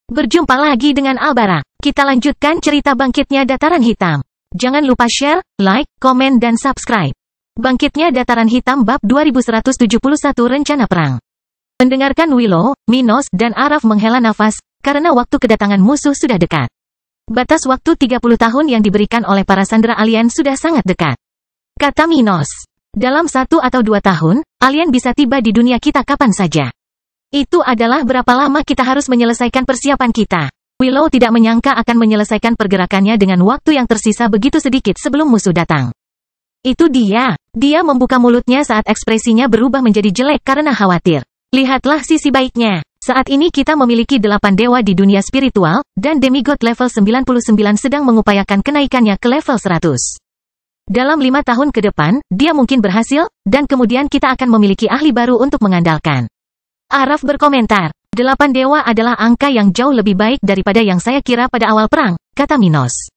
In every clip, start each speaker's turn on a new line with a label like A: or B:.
A: Berjumpa lagi dengan Albara. Kita lanjutkan cerita bangkitnya Dataran Hitam. Jangan lupa share, like, komen dan subscribe. Bangkitnya Dataran Hitam bab 2171 Rencana Perang. Mendengarkan Willow, Minos dan Araf menghela nafas, karena waktu kedatangan musuh sudah dekat. Batas waktu 30 tahun yang diberikan oleh para sandera alien sudah sangat dekat. Kata Minos, dalam 1 atau 2 tahun, alien bisa tiba di dunia kita kapan saja. Itu adalah berapa lama kita harus menyelesaikan persiapan kita. Willow tidak menyangka akan menyelesaikan pergerakannya dengan waktu yang tersisa begitu sedikit sebelum musuh datang. Itu dia. Dia membuka mulutnya saat ekspresinya berubah menjadi jelek karena khawatir. Lihatlah sisi baiknya. Saat ini kita memiliki 8 dewa di dunia spiritual, dan demigod level 99 sedang mengupayakan kenaikannya ke level 100. Dalam 5 tahun ke depan, dia mungkin berhasil, dan kemudian kita akan memiliki ahli baru untuk mengandalkan. Araf berkomentar, 8 dewa adalah angka yang jauh lebih baik daripada yang saya kira pada awal perang, kata Minos.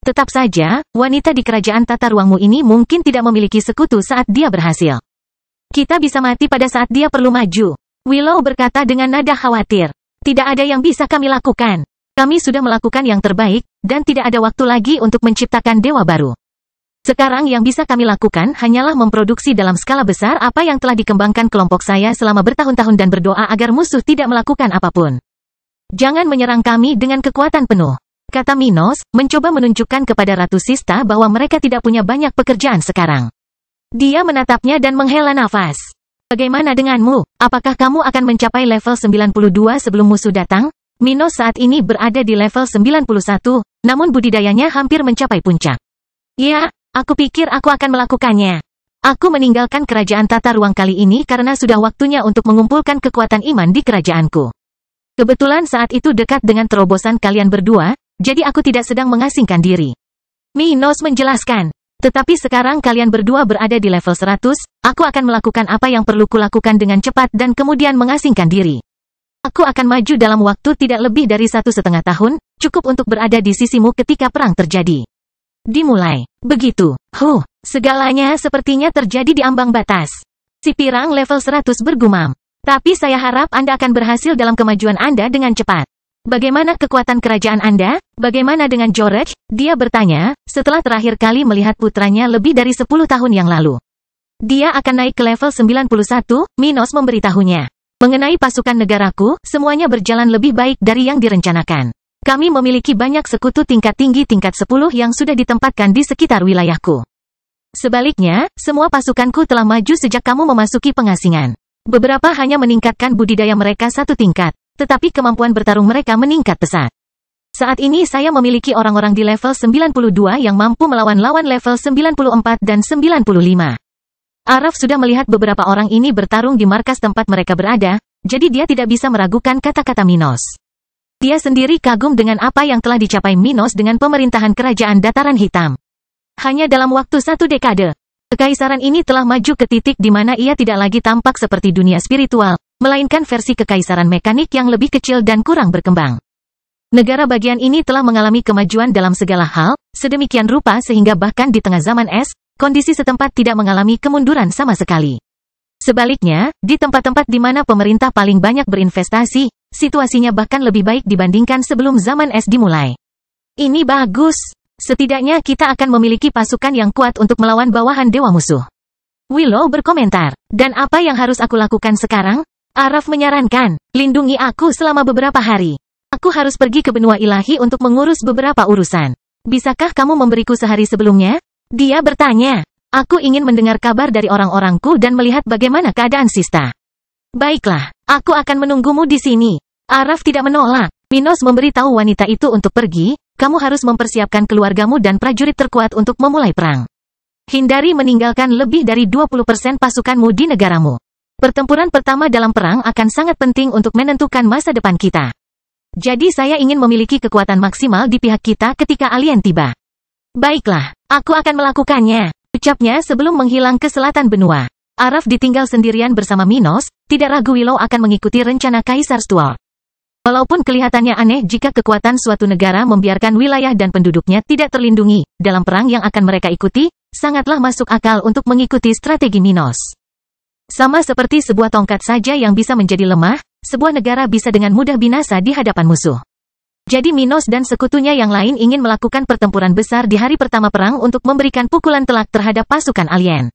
A: Tetap saja, wanita di kerajaan tata ruangmu ini mungkin tidak memiliki sekutu saat dia berhasil. Kita bisa mati pada saat dia perlu maju. Willow berkata dengan nada khawatir. Tidak ada yang bisa kami lakukan. Kami sudah melakukan yang terbaik, dan tidak ada waktu lagi untuk menciptakan dewa baru. Sekarang yang bisa kami lakukan hanyalah memproduksi dalam skala besar apa yang telah dikembangkan kelompok saya selama bertahun-tahun dan berdoa agar musuh tidak melakukan apapun. Jangan menyerang kami dengan kekuatan penuh, kata Minos, mencoba menunjukkan kepada Ratu Sista bahwa mereka tidak punya banyak pekerjaan sekarang. Dia menatapnya dan menghela nafas. Bagaimana denganmu? Apakah kamu akan mencapai level 92 sebelum musuh datang? Minos saat ini berada di level 91, namun budidayanya hampir mencapai puncak. Ya. Aku pikir aku akan melakukannya. Aku meninggalkan kerajaan tata ruang kali ini karena sudah waktunya untuk mengumpulkan kekuatan iman di kerajaanku. Kebetulan saat itu dekat dengan terobosan kalian berdua, jadi aku tidak sedang mengasingkan diri. Minos menjelaskan. Tetapi sekarang kalian berdua berada di level 100, aku akan melakukan apa yang perlu kulakukan dengan cepat dan kemudian mengasingkan diri. Aku akan maju dalam waktu tidak lebih dari 1,5 tahun, cukup untuk berada di sisimu ketika perang terjadi. Dimulai. Begitu. Segalanya sepertinya terjadi di ambang batas. Si pirang level 100 bergumam. Tapi saya harap Anda akan berhasil dalam kemajuan Anda dengan cepat. Bagaimana kekuatan kerajaan Anda? Bagaimana dengan George? Dia bertanya, setelah terakhir kali melihat putranya lebih dari 10 tahun yang lalu. Dia akan naik ke level 91, Minos memberitahunya. Mengenai pasukan negaraku, semuanya berjalan lebih baik dari yang direncanakan. Kami memiliki banyak sekutu tingkat tinggi tingkat 10 yang sudah ditempatkan di sekitar wilayahku. Sebaliknya, semua pasukanku telah maju sejak kamu memasuki pengasingan. Beberapa hanya meningkatkan budidaya mereka 1 tingkat, tetapi kemampuan bertarung mereka meningkat pesat. Saat ini saya memiliki orang-orang di level 92 yang mampu melawan lawan level 94 dan 95. Araf sudah melihat beberapa orang ini bertarung di markas tempat mereka berada, jadi dia tidak bisa meragukan kata-kata Minos. Dia sendiri kagum dengan apa yang telah dicapai Minos dengan pemerintahan kerajaan Dataran Hitam. Hanya dalam waktu 1 dekade, kekaisaran ini telah maju ke titik di mana ia tidak lagi tampak seperti dunia spiritual, melainkan versi kekaisaran mekanik yang lebih kecil dan kurang berkembang. Negara bagian ini telah mengalami kemajuan dalam segala hal, sedemikian rupa sehingga bahkan di tengah zaman es, kondisi setempat tidak mengalami kemunduran sama sekali. Sebaliknya, di tempat-tempat di mana pemerintah paling banyak berinvestasi, situasinya bahkan lebih baik dibandingkan sebelum zaman es dimulai. Ini bagus. Setidaknya kita akan memiliki pasukan yang kuat untuk melawan bawahan dewa musuh. Willow berkomentar. Dan apa yang harus aku lakukan sekarang? Araf menyarankan, lindungi aku selama beberapa hari. Aku harus pergi ke benua ilahi untuk mengurus beberapa urusan. Bisakah kamu memberiku sehari sebelumnya? Dia bertanya. Aku ingin mendengar kabar dari orang-orangku dan melihat bagaimana keadaan Sista. Baiklah, aku akan menunggumu di sini. Araf tidak menolak. Minos memberitahu wanita itu untuk pergi, kamu harus mempersiapkan keluargamu dan prajurit terkuat untuk memulai perang. Hindari meninggalkan lebih dari 20% pasukanmu di negaramu. Pertempuran pertama dalam perang akan sangat penting untuk menentukan masa depan kita. Jadi saya ingin memiliki kekuatan maksimal di pihak kita ketika alien tiba. Baiklah, aku akan melakukannya, ucapnya sebelum menghilang ke selatan benua. Araf ditinggal sendirian bersama Minos, tidak ragu Willow akan mengikuti rencana Kaisar Stuart. Walaupun kelihatannya aneh jika kekuatan suatu negara membiarkan wilayah dan penduduknya tidak terlindungi, dalam perang yang akan mereka ikuti, sangatlah masuk akal untuk mengikuti strategi Minos. Sama seperti sebuah tongkat saja yang bisa menjadi lemah, sebuah negara bisa dengan mudah binasa di hadapan musuh. Jadi Minos dan sekutunya yang lain ingin melakukan pertempuran besar di hari pertama perang untuk memberikan pukulan telak terhadap pasukan alien.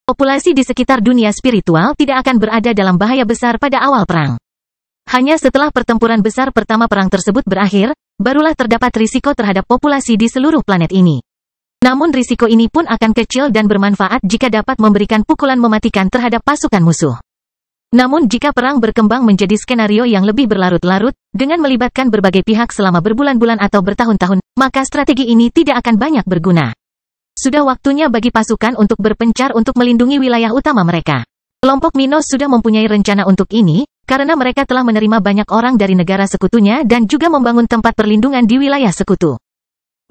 A: Populasi di sekitar dunia spiritual tidak akan berada dalam bahaya besar pada awal perang. Hanya setelah pertempuran besar pertama perang tersebut berakhir, barulah terdapat risiko terhadap populasi di seluruh planet ini. Namun risiko ini pun akan kecil dan bermanfaat jika dapat memberikan pukulan mematikan terhadap pasukan musuh. Namun jika perang berkembang menjadi skenario yang lebih berlarut-larut, dengan melibatkan berbagai pihak selama berbulan-bulan atau bertahun-tahun, maka strategi ini tidak akan banyak berguna. Sudah waktunya bagi pasukan untuk berpencar untuk melindungi wilayah utama mereka. Kelompok Minos sudah mempunyai rencana untuk ini, karena mereka telah menerima banyak orang dari negara sekutunya dan juga membangun tempat perlindungan di wilayah sekutu.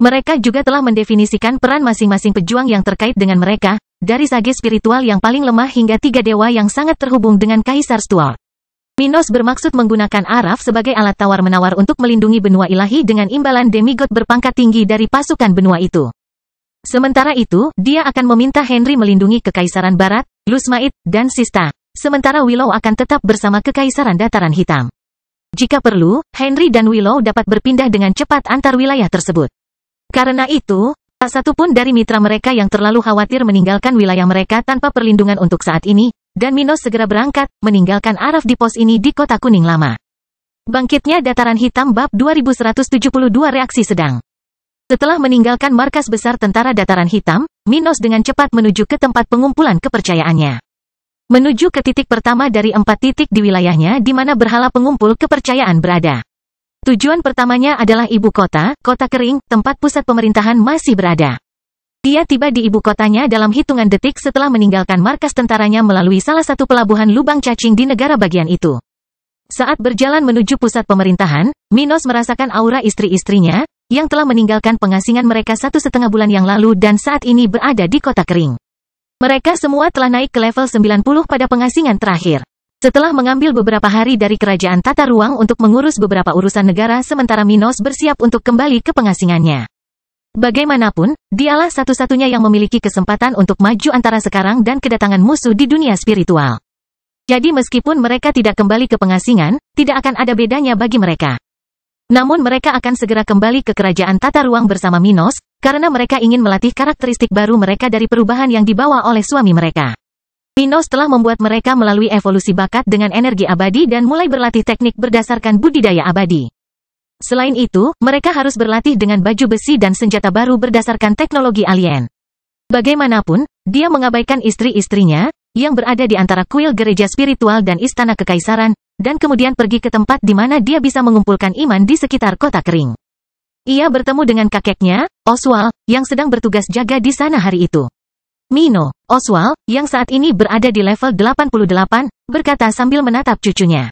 A: Mereka juga telah mendefinisikan peran masing-masing pejuang yang terkait dengan mereka, dari sage spiritual yang paling lemah hingga 3 dewa yang sangat terhubung dengan Kaisar Stuart. Minos bermaksud menggunakan Araf sebagai alat tawar-menawar untuk melindungi benua ilahi dengan imbalan demigod berpangkat tinggi dari pasukan benua itu. Sementara itu, dia akan meminta Henry melindungi Kekaisaran Barat, Lusmait, dan Sista, sementara Willow akan tetap bersama Kekaisaran Dataran Hitam. Jika perlu, Henry dan Willow dapat berpindah dengan cepat antar wilayah tersebut. Karena itu, tak satu pun dari mitra mereka yang terlalu khawatir meninggalkan wilayah mereka tanpa perlindungan untuk saat ini, dan Minos segera berangkat, meninggalkan Araf di pos ini di Kota Kuning Lama. Bangkitnya Dataran Hitam Bab 2172 Reaksi Sedang. Setelah meninggalkan markas besar tentara Dataran Hitam, Minos dengan cepat menuju ke tempat pengumpulan kepercayaannya. Menuju ke titik pertama dari 4 titik di wilayahnya di mana berhala pengumpul kepercayaan berada. Tujuan pertamanya adalah ibu kota, Kota Kering, tempat pusat pemerintahan masih berada. Dia tiba di ibu kotanya dalam hitungan detik setelah meninggalkan markas tentaranya melalui salah satu pelabuhan lubang cacing di negara bagian itu. Saat berjalan menuju pusat pemerintahan, Minos merasakan aura istri-istrinya, yang telah meninggalkan pengasingan mereka 1,5 bulan yang lalu dan saat ini berada di Kota Kering. Mereka semua telah naik ke level 90 pada pengasingan terakhir. Setelah mengambil beberapa hari dari kerajaan tata ruang untuk mengurus beberapa urusan negara sementara Minos bersiap untuk kembali ke pengasingannya. Bagaimanapun, dialah satu-satunya yang memiliki kesempatan untuk maju antara sekarang dan kedatangan musuh di dunia spiritual. Jadi meskipun mereka tidak kembali ke pengasingan, tidak akan ada bedanya bagi mereka. Namun mereka akan segera kembali ke kerajaan tata ruang bersama Minos, karena mereka ingin melatih karakteristik baru mereka dari perubahan yang dibawa oleh suami mereka. Minos telah membuat mereka melalui evolusi bakat dengan energi abadi dan mulai berlatih teknik berdasarkan budidaya abadi. Selain itu, mereka harus berlatih dengan baju besi dan senjata baru berdasarkan teknologi alien. Bagaimanapun, dia mengabaikan istri-istrinya, yang berada di antara kuil gereja spiritual dan istana kekaisaran, dan kemudian pergi ke tempat di mana dia bisa mengumpulkan iman di sekitar Kota Kering. Ia bertemu dengan kakeknya, Oswald, yang sedang bertugas jaga di sana hari itu. Mino, Oswald, yang saat ini berada di level 88, berkata sambil menatap cucunya.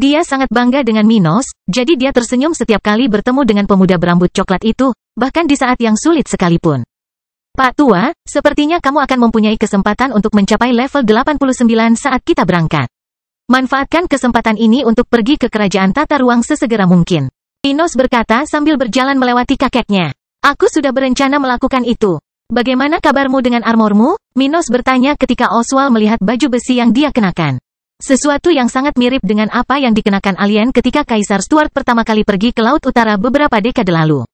A: Dia sangat bangga dengan Minos, jadi dia tersenyum setiap kali bertemu dengan pemuda berambut coklat itu, bahkan di saat yang sulit sekalipun. Pak Tua, sepertinya kamu akan mempunyai kesempatan untuk mencapai level 89 saat kita berangkat. Manfaatkan kesempatan ini untuk pergi ke kerajaan tata ruang sesegera mungkin. Minos berkata sambil berjalan melewati kakeknya. Aku sudah berencana melakukan itu. Bagaimana kabarmu dengan armormu? Minos bertanya ketika Oswald melihat baju besi yang dia kenakan. Sesuatu yang sangat mirip dengan apa yang dikenakan alien ketika Kaisar Stuart pertama kali pergi ke Laut Utara beberapa dekade lalu.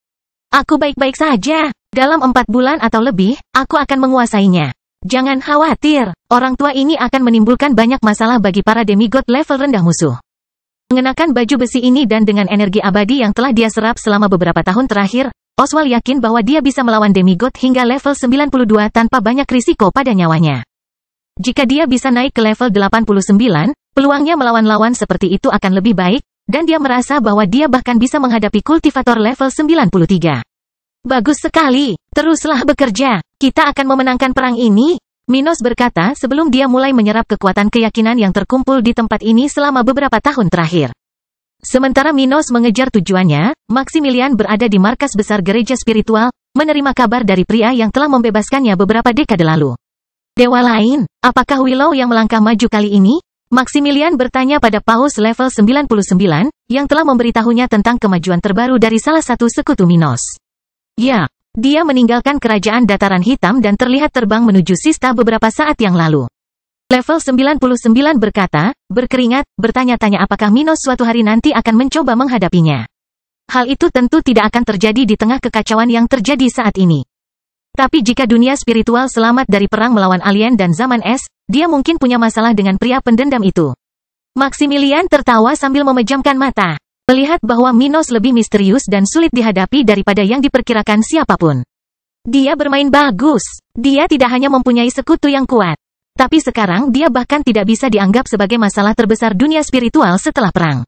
A: Aku baik-baik saja. Dalam 4 bulan atau lebih, aku akan menguasainya. Jangan khawatir, orang tua ini akan menimbulkan banyak masalah bagi para demigod level rendah musuh. Mengenakan baju besi ini dan dengan energi abadi yang telah dia serap selama beberapa tahun terakhir, Oswald yakin bahwa dia bisa melawan demigod hingga level 92 tanpa banyak risiko pada nyawanya. Jika dia bisa naik ke level 89, peluangnya melawan lawan seperti itu akan lebih baik, dan dia merasa bahwa dia bahkan bisa menghadapi kultivator level 93. Bagus sekali, teruslah bekerja, kita akan memenangkan perang ini, Minos berkata sebelum dia mulai menyerap kekuatan keyakinan yang terkumpul di tempat ini selama beberapa tahun terakhir. Sementara Minos mengejar tujuannya, Maximilian berada di markas besar gereja spiritual, menerima kabar dari pria yang telah membebaskannya beberapa dekade lalu. Dewa lain, apakah Willow yang melangkah maju kali ini? Maximilian bertanya pada paus level 99, yang telah memberitahunya tentang kemajuan terbaru dari salah satu sekutu Minos. Ya, dia meninggalkan kerajaan Dataran Hitam dan terlihat terbang menuju Sista beberapa saat yang lalu. Level 99 berkata, berkeringat, bertanya-tanya apakah Minos suatu hari nanti akan mencoba menghadapinya. Hal itu tentu tidak akan terjadi di tengah kekacauan yang terjadi saat ini. Tapi jika dunia spiritual selamat dari perang melawan alien dan zaman es, dia mungkin punya masalah dengan pria pendendam itu. Maximilian tertawa sambil memejamkan mata. Melihat bahwa Minos lebih misterius dan sulit dihadapi daripada yang diperkirakan siapapun. Dia bermain bagus. Dia tidak hanya mempunyai sekutu yang kuat. Tapi sekarang dia bahkan tidak bisa dianggap sebagai masalah terbesar dunia spiritual setelah perang.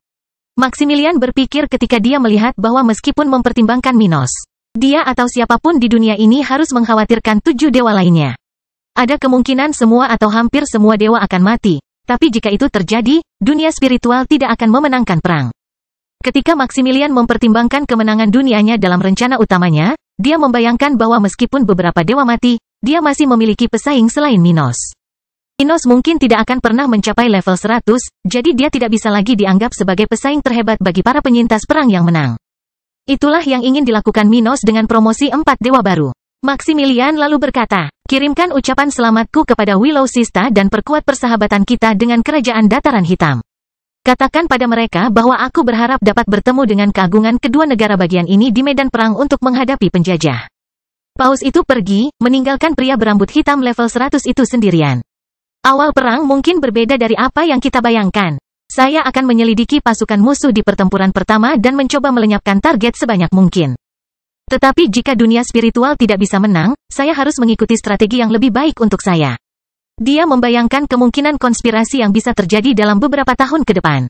A: Maximilian berpikir ketika dia melihat bahwa meskipun mempertimbangkan Minos, dia atau siapapun di dunia ini harus mengkhawatirkan 7 dewa lainnya. Ada kemungkinan semua atau hampir semua dewa akan mati. Tapi jika itu terjadi, dunia spiritual tidak akan memenangkan perang. Ketika Maximilian mempertimbangkan kemenangan dunianya dalam rencana utamanya, dia membayangkan bahwa meskipun beberapa dewa mati, dia masih memiliki pesaing selain Minos. Minos mungkin tidak akan pernah mencapai level 100, jadi dia tidak bisa lagi dianggap sebagai pesaing terhebat bagi para penyintas perang yang menang. Itulah yang ingin dilakukan Minos dengan promosi 4 dewa baru. Maximilian lalu berkata, kirimkan ucapan selamatku kepada Willow Sista dan perkuat persahabatan kita dengan kerajaan dataran hitam. Katakan pada mereka bahwa aku berharap dapat bertemu dengan keagungan kedua negara bagian ini di medan perang untuk menghadapi penjajah. Paus itu pergi, meninggalkan pria berambut hitam level 100 itu sendirian. Awal perang mungkin berbeda dari apa yang kita bayangkan. Saya akan menyelidiki pasukan musuh di pertempuran pertama dan mencoba melenyapkan target sebanyak mungkin. Tetapi jika dunia spiritual tidak bisa menang, saya harus mengikuti strategi yang lebih baik untuk saya. Dia membayangkan kemungkinan konspirasi yang bisa terjadi dalam beberapa tahun ke depan.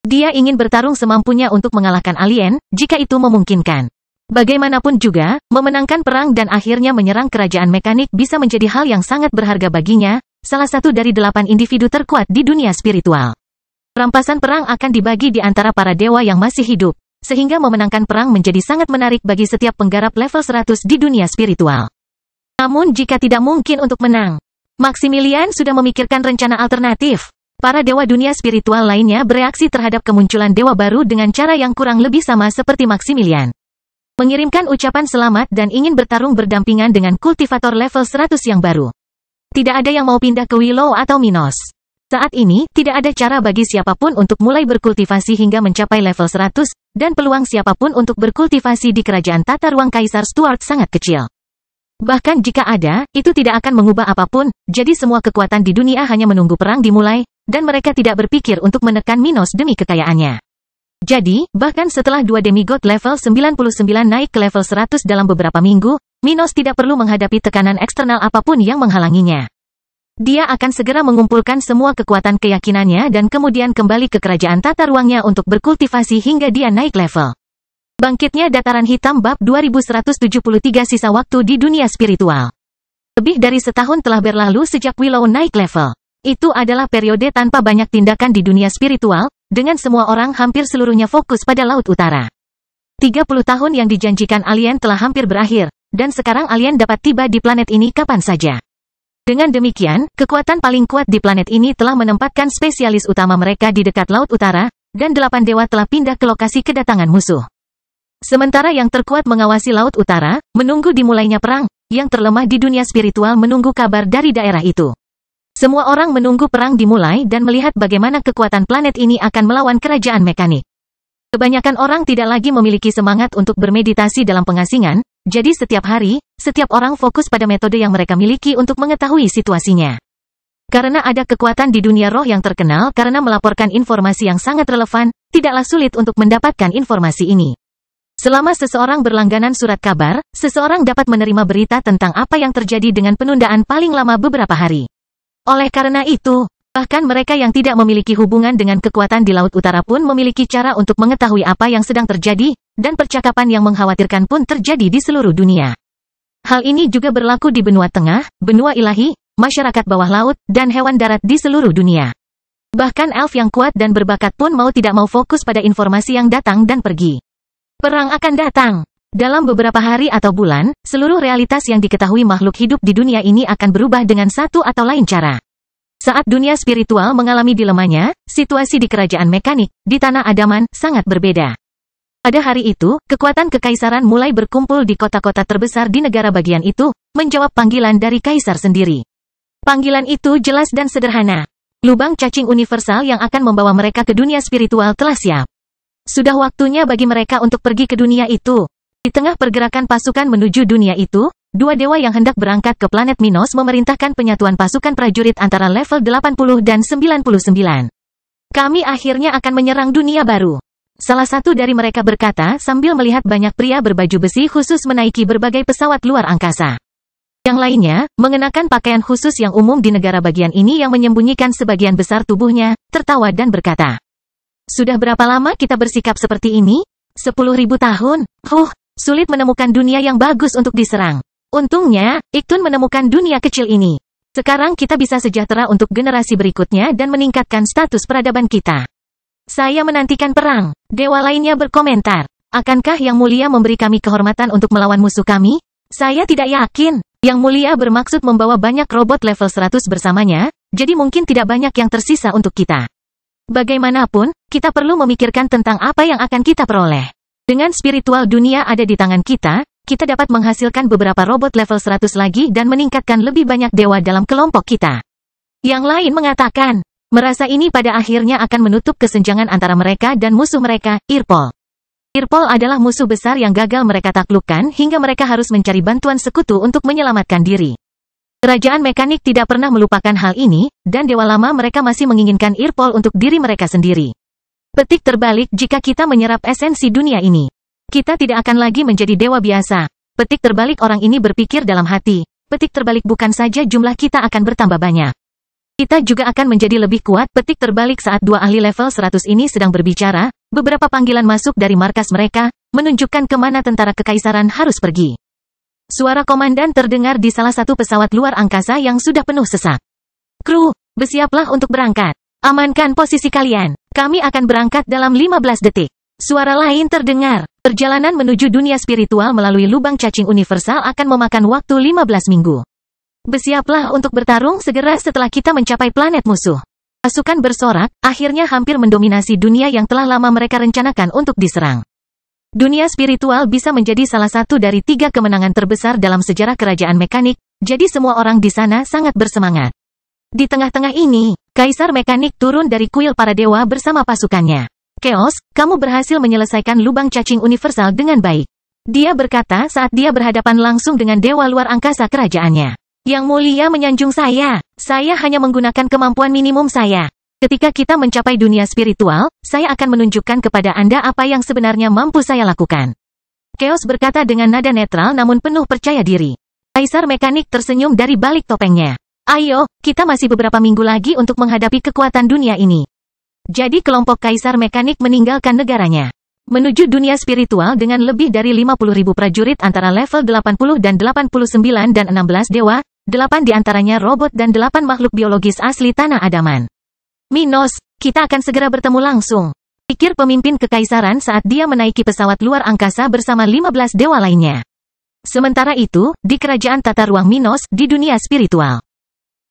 A: Dia ingin bertarung semampunya untuk mengalahkan alien, jika itu memungkinkan. Bagaimanapun juga, memenangkan perang dan akhirnya menyerang kerajaan mekanik bisa menjadi hal yang sangat berharga baginya, salah satu dari 8 individu terkuat di dunia spiritual. Rampasan perang akan dibagi di antara para dewa yang masih hidup, sehingga memenangkan perang menjadi sangat menarik bagi setiap penggarap level 100 di dunia spiritual. Namun jika tidak mungkin untuk menang, Maximilian sudah memikirkan rencana alternatif. Para dewa dunia spiritual lainnya bereaksi terhadap kemunculan dewa baru dengan cara yang kurang lebih sama seperti Maximilian. Mengirimkan ucapan selamat dan ingin bertarung berdampingan dengan kultivator level 100 yang baru. Tidak ada yang mau pindah ke Willow atau Minos. Saat ini, tidak ada cara bagi siapapun untuk mulai berkultivasi hingga mencapai level 100, dan peluang siapapun untuk berkultivasi di kerajaan tata ruang Kaisar Stuart sangat kecil. Bahkan jika ada, itu tidak akan mengubah apapun, jadi semua kekuatan di dunia hanya menunggu perang dimulai, dan mereka tidak berpikir untuk menekan Minos demi kekayaannya. Jadi, bahkan setelah 2 demigod level 99 naik ke level 100 dalam beberapa minggu, Minos tidak perlu menghadapi tekanan eksternal apapun yang menghalanginya. Dia akan segera mengumpulkan semua kekuatan keyakinannya dan kemudian kembali ke kerajaan tata ruangnya untuk berkultivasi hingga dia naik level. Bangkitnya Dataran Hitam Bab 2173 Sisa waktu di dunia spiritual. Lebih dari setahun telah berlalu sejak Willow naik level. Itu adalah periode tanpa banyak tindakan di dunia spiritual, dengan semua orang hampir seluruhnya fokus pada Laut Utara. 30 tahun yang dijanjikan alien telah hampir berakhir, dan sekarang alien dapat tiba di planet ini kapan saja. Dengan demikian, kekuatan paling kuat di planet ini telah menempatkan spesialis utama mereka di dekat Laut Utara, dan 8 dewa telah pindah ke lokasi kedatangan musuh. Sementara yang terkuat mengawasi Laut Utara, menunggu dimulainya perang, yang terlemah di dunia spiritual menunggu kabar dari daerah itu. Semua orang menunggu perang dimulai dan melihat bagaimana kekuatan planet ini akan melawan kerajaan mekanik. Kebanyakan orang tidak lagi memiliki semangat untuk bermeditasi dalam pengasingan, jadi setiap hari, setiap orang fokus pada metode yang mereka miliki untuk mengetahui situasinya. Karena ada kekuatan di dunia roh yang terkenal karena melaporkan informasi yang sangat relevan, tidaklah sulit untuk mendapatkan informasi ini. Selama seseorang berlangganan surat kabar, seseorang dapat menerima berita tentang apa yang terjadi dengan penundaan paling lama beberapa hari. Oleh karena itu, bahkan mereka yang tidak memiliki hubungan dengan kekuatan di Laut Utara pun memiliki cara untuk mengetahui apa yang sedang terjadi, dan percakapan yang mengkhawatirkan pun terjadi di seluruh dunia. Hal ini juga berlaku di benua tengah, benua ilahi, masyarakat bawah laut, dan hewan darat di seluruh dunia. Bahkan elf yang kuat dan berbakat pun mau tidak mau fokus pada informasi yang datang dan pergi. Perang akan datang. Dalam beberapa hari atau bulan, seluruh realitas yang diketahui makhluk hidup di dunia ini akan berubah dengan satu atau lain cara. Saat dunia spiritual mengalami dilemanya, situasi di kerajaan mekanik, di tanah Adaman, sangat berbeda. Pada hari itu, kekuatan kekaisaran mulai berkumpul di kota-kota terbesar di negara bagian itu, menjawab panggilan dari kaisar sendiri. Panggilan itu jelas dan sederhana. Lubang cacing universal yang akan membawa mereka ke dunia spiritual telah siap. Sudah waktunya bagi mereka untuk pergi ke dunia itu. Di tengah pergerakan pasukan menuju dunia itu, dua dewa yang hendak berangkat ke planet Minos memerintahkan penyatuan pasukan prajurit antara level 80 dan 99. Kami akhirnya akan menyerang dunia baru. Salah satu dari mereka berkata sambil melihat banyak pria berbaju besi khusus menaiki berbagai pesawat luar angkasa. Yang lainnya, mengenakan pakaian khusus yang umum di negara bagian ini yang menyembunyikan sebagian besar tubuhnya, tertawa dan berkata, "Sudah berapa lama kita bersikap seperti ini? 10.000 tahun. Sulit menemukan dunia yang bagus untuk diserang. Untungnya, Iktun menemukan dunia kecil ini. Sekarang kita bisa sejahtera untuk generasi berikutnya dan meningkatkan status peradaban kita. Saya menantikan perang." Dewa lainnya berkomentar, "Akankah Yang Mulia memberi kami kehormatan untuk melawan musuh kami? Saya tidak yakin. Yang Mulia bermaksud membawa banyak robot level 100 bersamanya, jadi mungkin tidak banyak yang tersisa untuk kita. Bagaimanapun, kita perlu memikirkan tentang apa yang akan kita peroleh. Dengan spiritual dunia ada di tangan kita, kita dapat menghasilkan beberapa robot level 100 lagi dan meningkatkan lebih banyak dewa dalam kelompok kita." Yang lain mengatakan, merasa ini pada akhirnya akan menutup kesenjangan antara mereka dan musuh mereka, Irpol. Irpol adalah musuh besar yang gagal mereka taklukkan hingga mereka harus mencari bantuan sekutu untuk menyelamatkan diri. Kerajaan mekanik tidak pernah melupakan hal ini, dan dewa lama mereka masih menginginkan Irpol untuk diri mereka sendiri. Petik terbalik jika kita menyerap esensi dunia ini. Kita tidak akan lagi menjadi dewa biasa. Petik terbalik orang ini berpikir dalam hati. Petik terbalik bukan saja jumlah kita akan bertambah banyak. Kita juga akan menjadi lebih kuat. Petik terbalik saat dua ahli level 100 ini sedang berbicara, beberapa panggilan masuk dari markas mereka, menunjukkan kemana tentara kekaisaran harus pergi. Suara komandan terdengar di salah satu pesawat luar angkasa yang sudah penuh sesak. "Kru, bersiaplah untuk berangkat. Amankan posisi kalian. Kami akan berangkat dalam 15 detik. Suara lain terdengar. Perjalanan menuju dunia spiritual melalui lubang cacing universal akan memakan waktu 15 minggu. Bersiaplah untuk bertarung segera setelah kita mencapai planet musuh. Pasukan bersorak, akhirnya hampir mendominasi dunia yang telah lama mereka rencanakan untuk diserang. Dunia spiritual bisa menjadi salah satu dari 3 kemenangan terbesar dalam sejarah kerajaan mekanik, jadi semua orang di sana sangat bersemangat. Di tengah-tengah ini, Kaisar Mekanik turun dari kuil para dewa bersama pasukannya. "Chaos, kamu berhasil menyelesaikan lubang cacing universal dengan baik." Dia berkata saat dia berhadapan langsung dengan dewa luar angkasa kerajaannya. "Yang Mulia menyanjung saya. Saya hanya menggunakan kemampuan minimum saya. Ketika kita mencapai dunia spiritual, saya akan menunjukkan kepada Anda apa yang sebenarnya mampu saya lakukan." Chaos berkata dengan nada netral namun penuh percaya diri. Kaisar Mekanik tersenyum dari balik topengnya. "Ayo, kita masih beberapa minggu lagi untuk menghadapi kekuatan dunia ini." Jadi kelompok Kaisar Mekanik meninggalkan negaranya. Menuju dunia spiritual dengan lebih dari 50.000 prajurit antara level 80 dan 89 dan 16 dewa, 8 diantaranya robot dan 8 makhluk biologis asli tanah Adaman. "Minos, kita akan segera bertemu langsung," pikir pemimpin kekaisaran saat dia menaiki pesawat luar angkasa bersama 15 dewa lainnya. Sementara itu, di kerajaan tata ruang Minos, di dunia spiritual.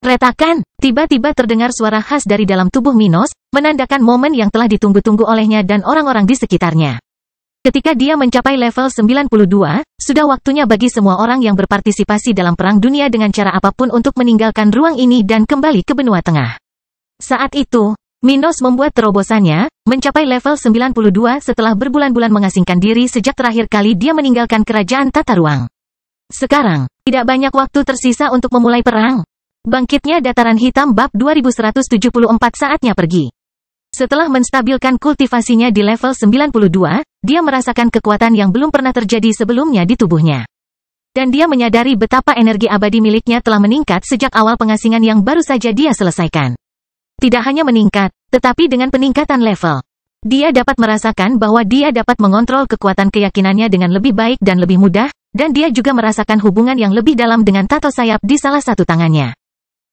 A: Retakan, tiba-tiba terdengar suara khas dari dalam tubuh Minos, menandakan momen yang telah ditunggu-tunggu olehnya dan orang-orang di sekitarnya. Ketika dia mencapai level 92, sudah waktunya bagi semua orang yang berpartisipasi dalam perang dunia dengan cara apapun untuk meninggalkan ruang ini dan kembali ke benua tengah. Saat itu, Minos membuat terobosannya, mencapai level 92 setelah berbulan-bulan mengasingkan diri sejak terakhir kali dia meninggalkan kerajaan tata ruang. Sekarang, tidak banyak waktu tersisa untuk memulai perang. Bangkitnya Dataran Hitam bab 2174 saatnya pergi. Setelah menstabilkan kultivasinya di level 92, dia merasakan kekuatan yang belum pernah terjadi sebelumnya di tubuhnya. Dan dia menyadari betapa energi abadi miliknya telah meningkat sejak awal pengasingan yang baru saja dia selesaikan. Tidak hanya meningkat, tetapi dengan peningkatan level. Dia dapat merasakan bahwa dia dapat mengontrol kekuatan keyakinannya dengan lebih baik dan lebih mudah, dan dia juga merasakan hubungan yang lebih dalam dengan tato sayap di salah satu tangannya.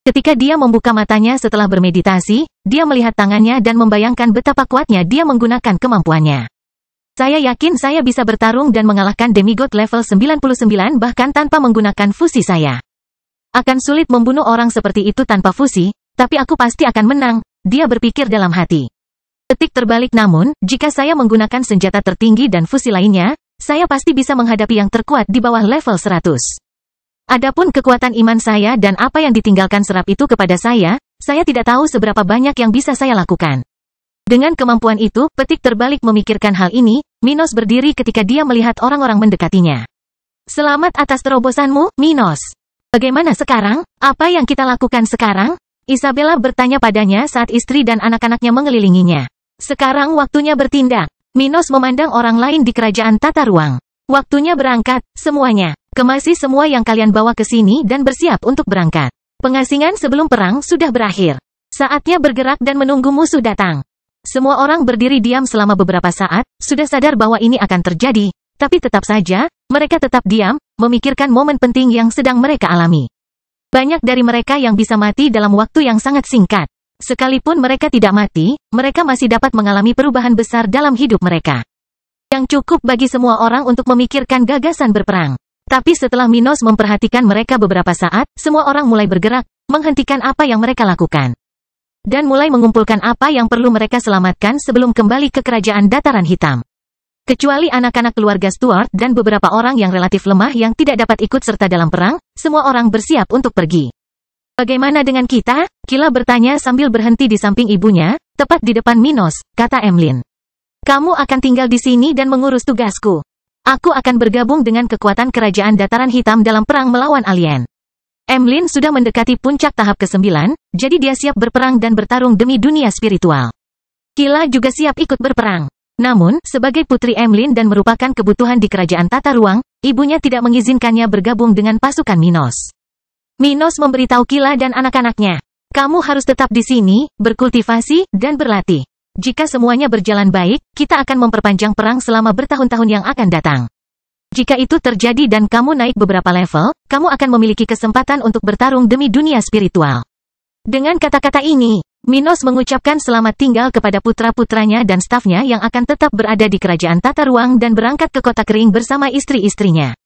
A: Ketika dia membuka matanya setelah bermeditasi, dia melihat tangannya dan membayangkan betapa kuatnya dia menggunakan kemampuannya. "Saya yakin saya bisa bertarung dan mengalahkan demigod level 99 bahkan tanpa menggunakan fusi saya. Akan sulit membunuh orang seperti itu tanpa fusi, tapi aku pasti akan menang," dia berpikir dalam hati. Petik terbalik namun, jika saya menggunakan senjata tertinggi dan fusi lainnya, saya pasti bisa menghadapi yang terkuat di bawah level 100. Adapun kekuatan iman saya dan apa yang ditinggalkan serap itu kepada saya tidak tahu seberapa banyak yang bisa saya lakukan. Dengan kemampuan itu, petik terbalik memikirkan hal ini, Minos berdiri ketika dia melihat orang-orang mendekatinya. Selamat atas terobosanmu, Minos. Bagaimana sekarang? Apa yang kita lakukan sekarang? Isabella bertanya padanya saat istri dan anak-anaknya mengelilinginya. Sekarang waktunya bertindak. Minos memandang orang lain di kerajaan tata ruang. Waktunya berangkat, semuanya. Kemasi semua yang kalian bawa ke sini dan bersiap untuk berangkat. Pengasingan sebelum perang sudah berakhir. Saatnya bergerak dan menunggu musuh datang. Semua orang berdiri diam selama beberapa saat, sudah sadar bahwa ini akan terjadi, tapi tetap saja, mereka tetap diam, memikirkan momen penting yang sedang mereka alami. Banyak dari mereka yang bisa mati dalam waktu yang sangat singkat. Sekalipun mereka tidak mati, mereka masih dapat mengalami perubahan besar dalam hidup mereka. Yang cukup bagi semua orang untuk memikirkan gagasan berperang. Tapi setelah Minos memperhatikan mereka beberapa saat, semua orang mulai bergerak, menghentikan apa yang mereka lakukan. Dan mulai mengumpulkan apa yang perlu mereka selamatkan sebelum kembali ke kerajaan dataran hitam. Kecuali anak-anak keluarga Stuart dan beberapa orang yang relatif lemah yang tidak dapat ikut serta dalam perang, semua orang bersiap untuk pergi. Bagaimana dengan kita? Kila bertanya sambil berhenti di samping ibunya, tepat di depan Minos, kata Emlyn. Kamu akan tinggal di sini dan mengurus tugasku. Aku akan bergabung dengan kekuatan kerajaan dataran hitam dalam perang melawan alien. Emlyn sudah mendekati puncak tahap ke-9, jadi dia siap berperang dan bertarung demi dunia spiritual. Kila juga siap ikut berperang. Namun, sebagai putri Emlyn dan merupakan kebutuhan di kerajaan tata ruang, ibunya tidak mengizinkannya bergabung dengan pasukan Minos. Minos memberitahu Kila dan anak-anaknya, kamu harus tetap di sini, berkultivasi, dan berlatih. Jika semuanya berjalan baik, kita akan memperpanjang perang selama bertahun-tahun yang akan datang. Jika itu terjadi dan kamu naik beberapa level, kamu akan memiliki kesempatan untuk bertarung demi dunia spiritual. Dengan kata-kata ini, Minos mengucapkan selamat tinggal kepada putra-putranya dan stafnya yang akan tetap berada di kerajaan tata ruang dan berangkat ke kota kering bersama istri-istrinya.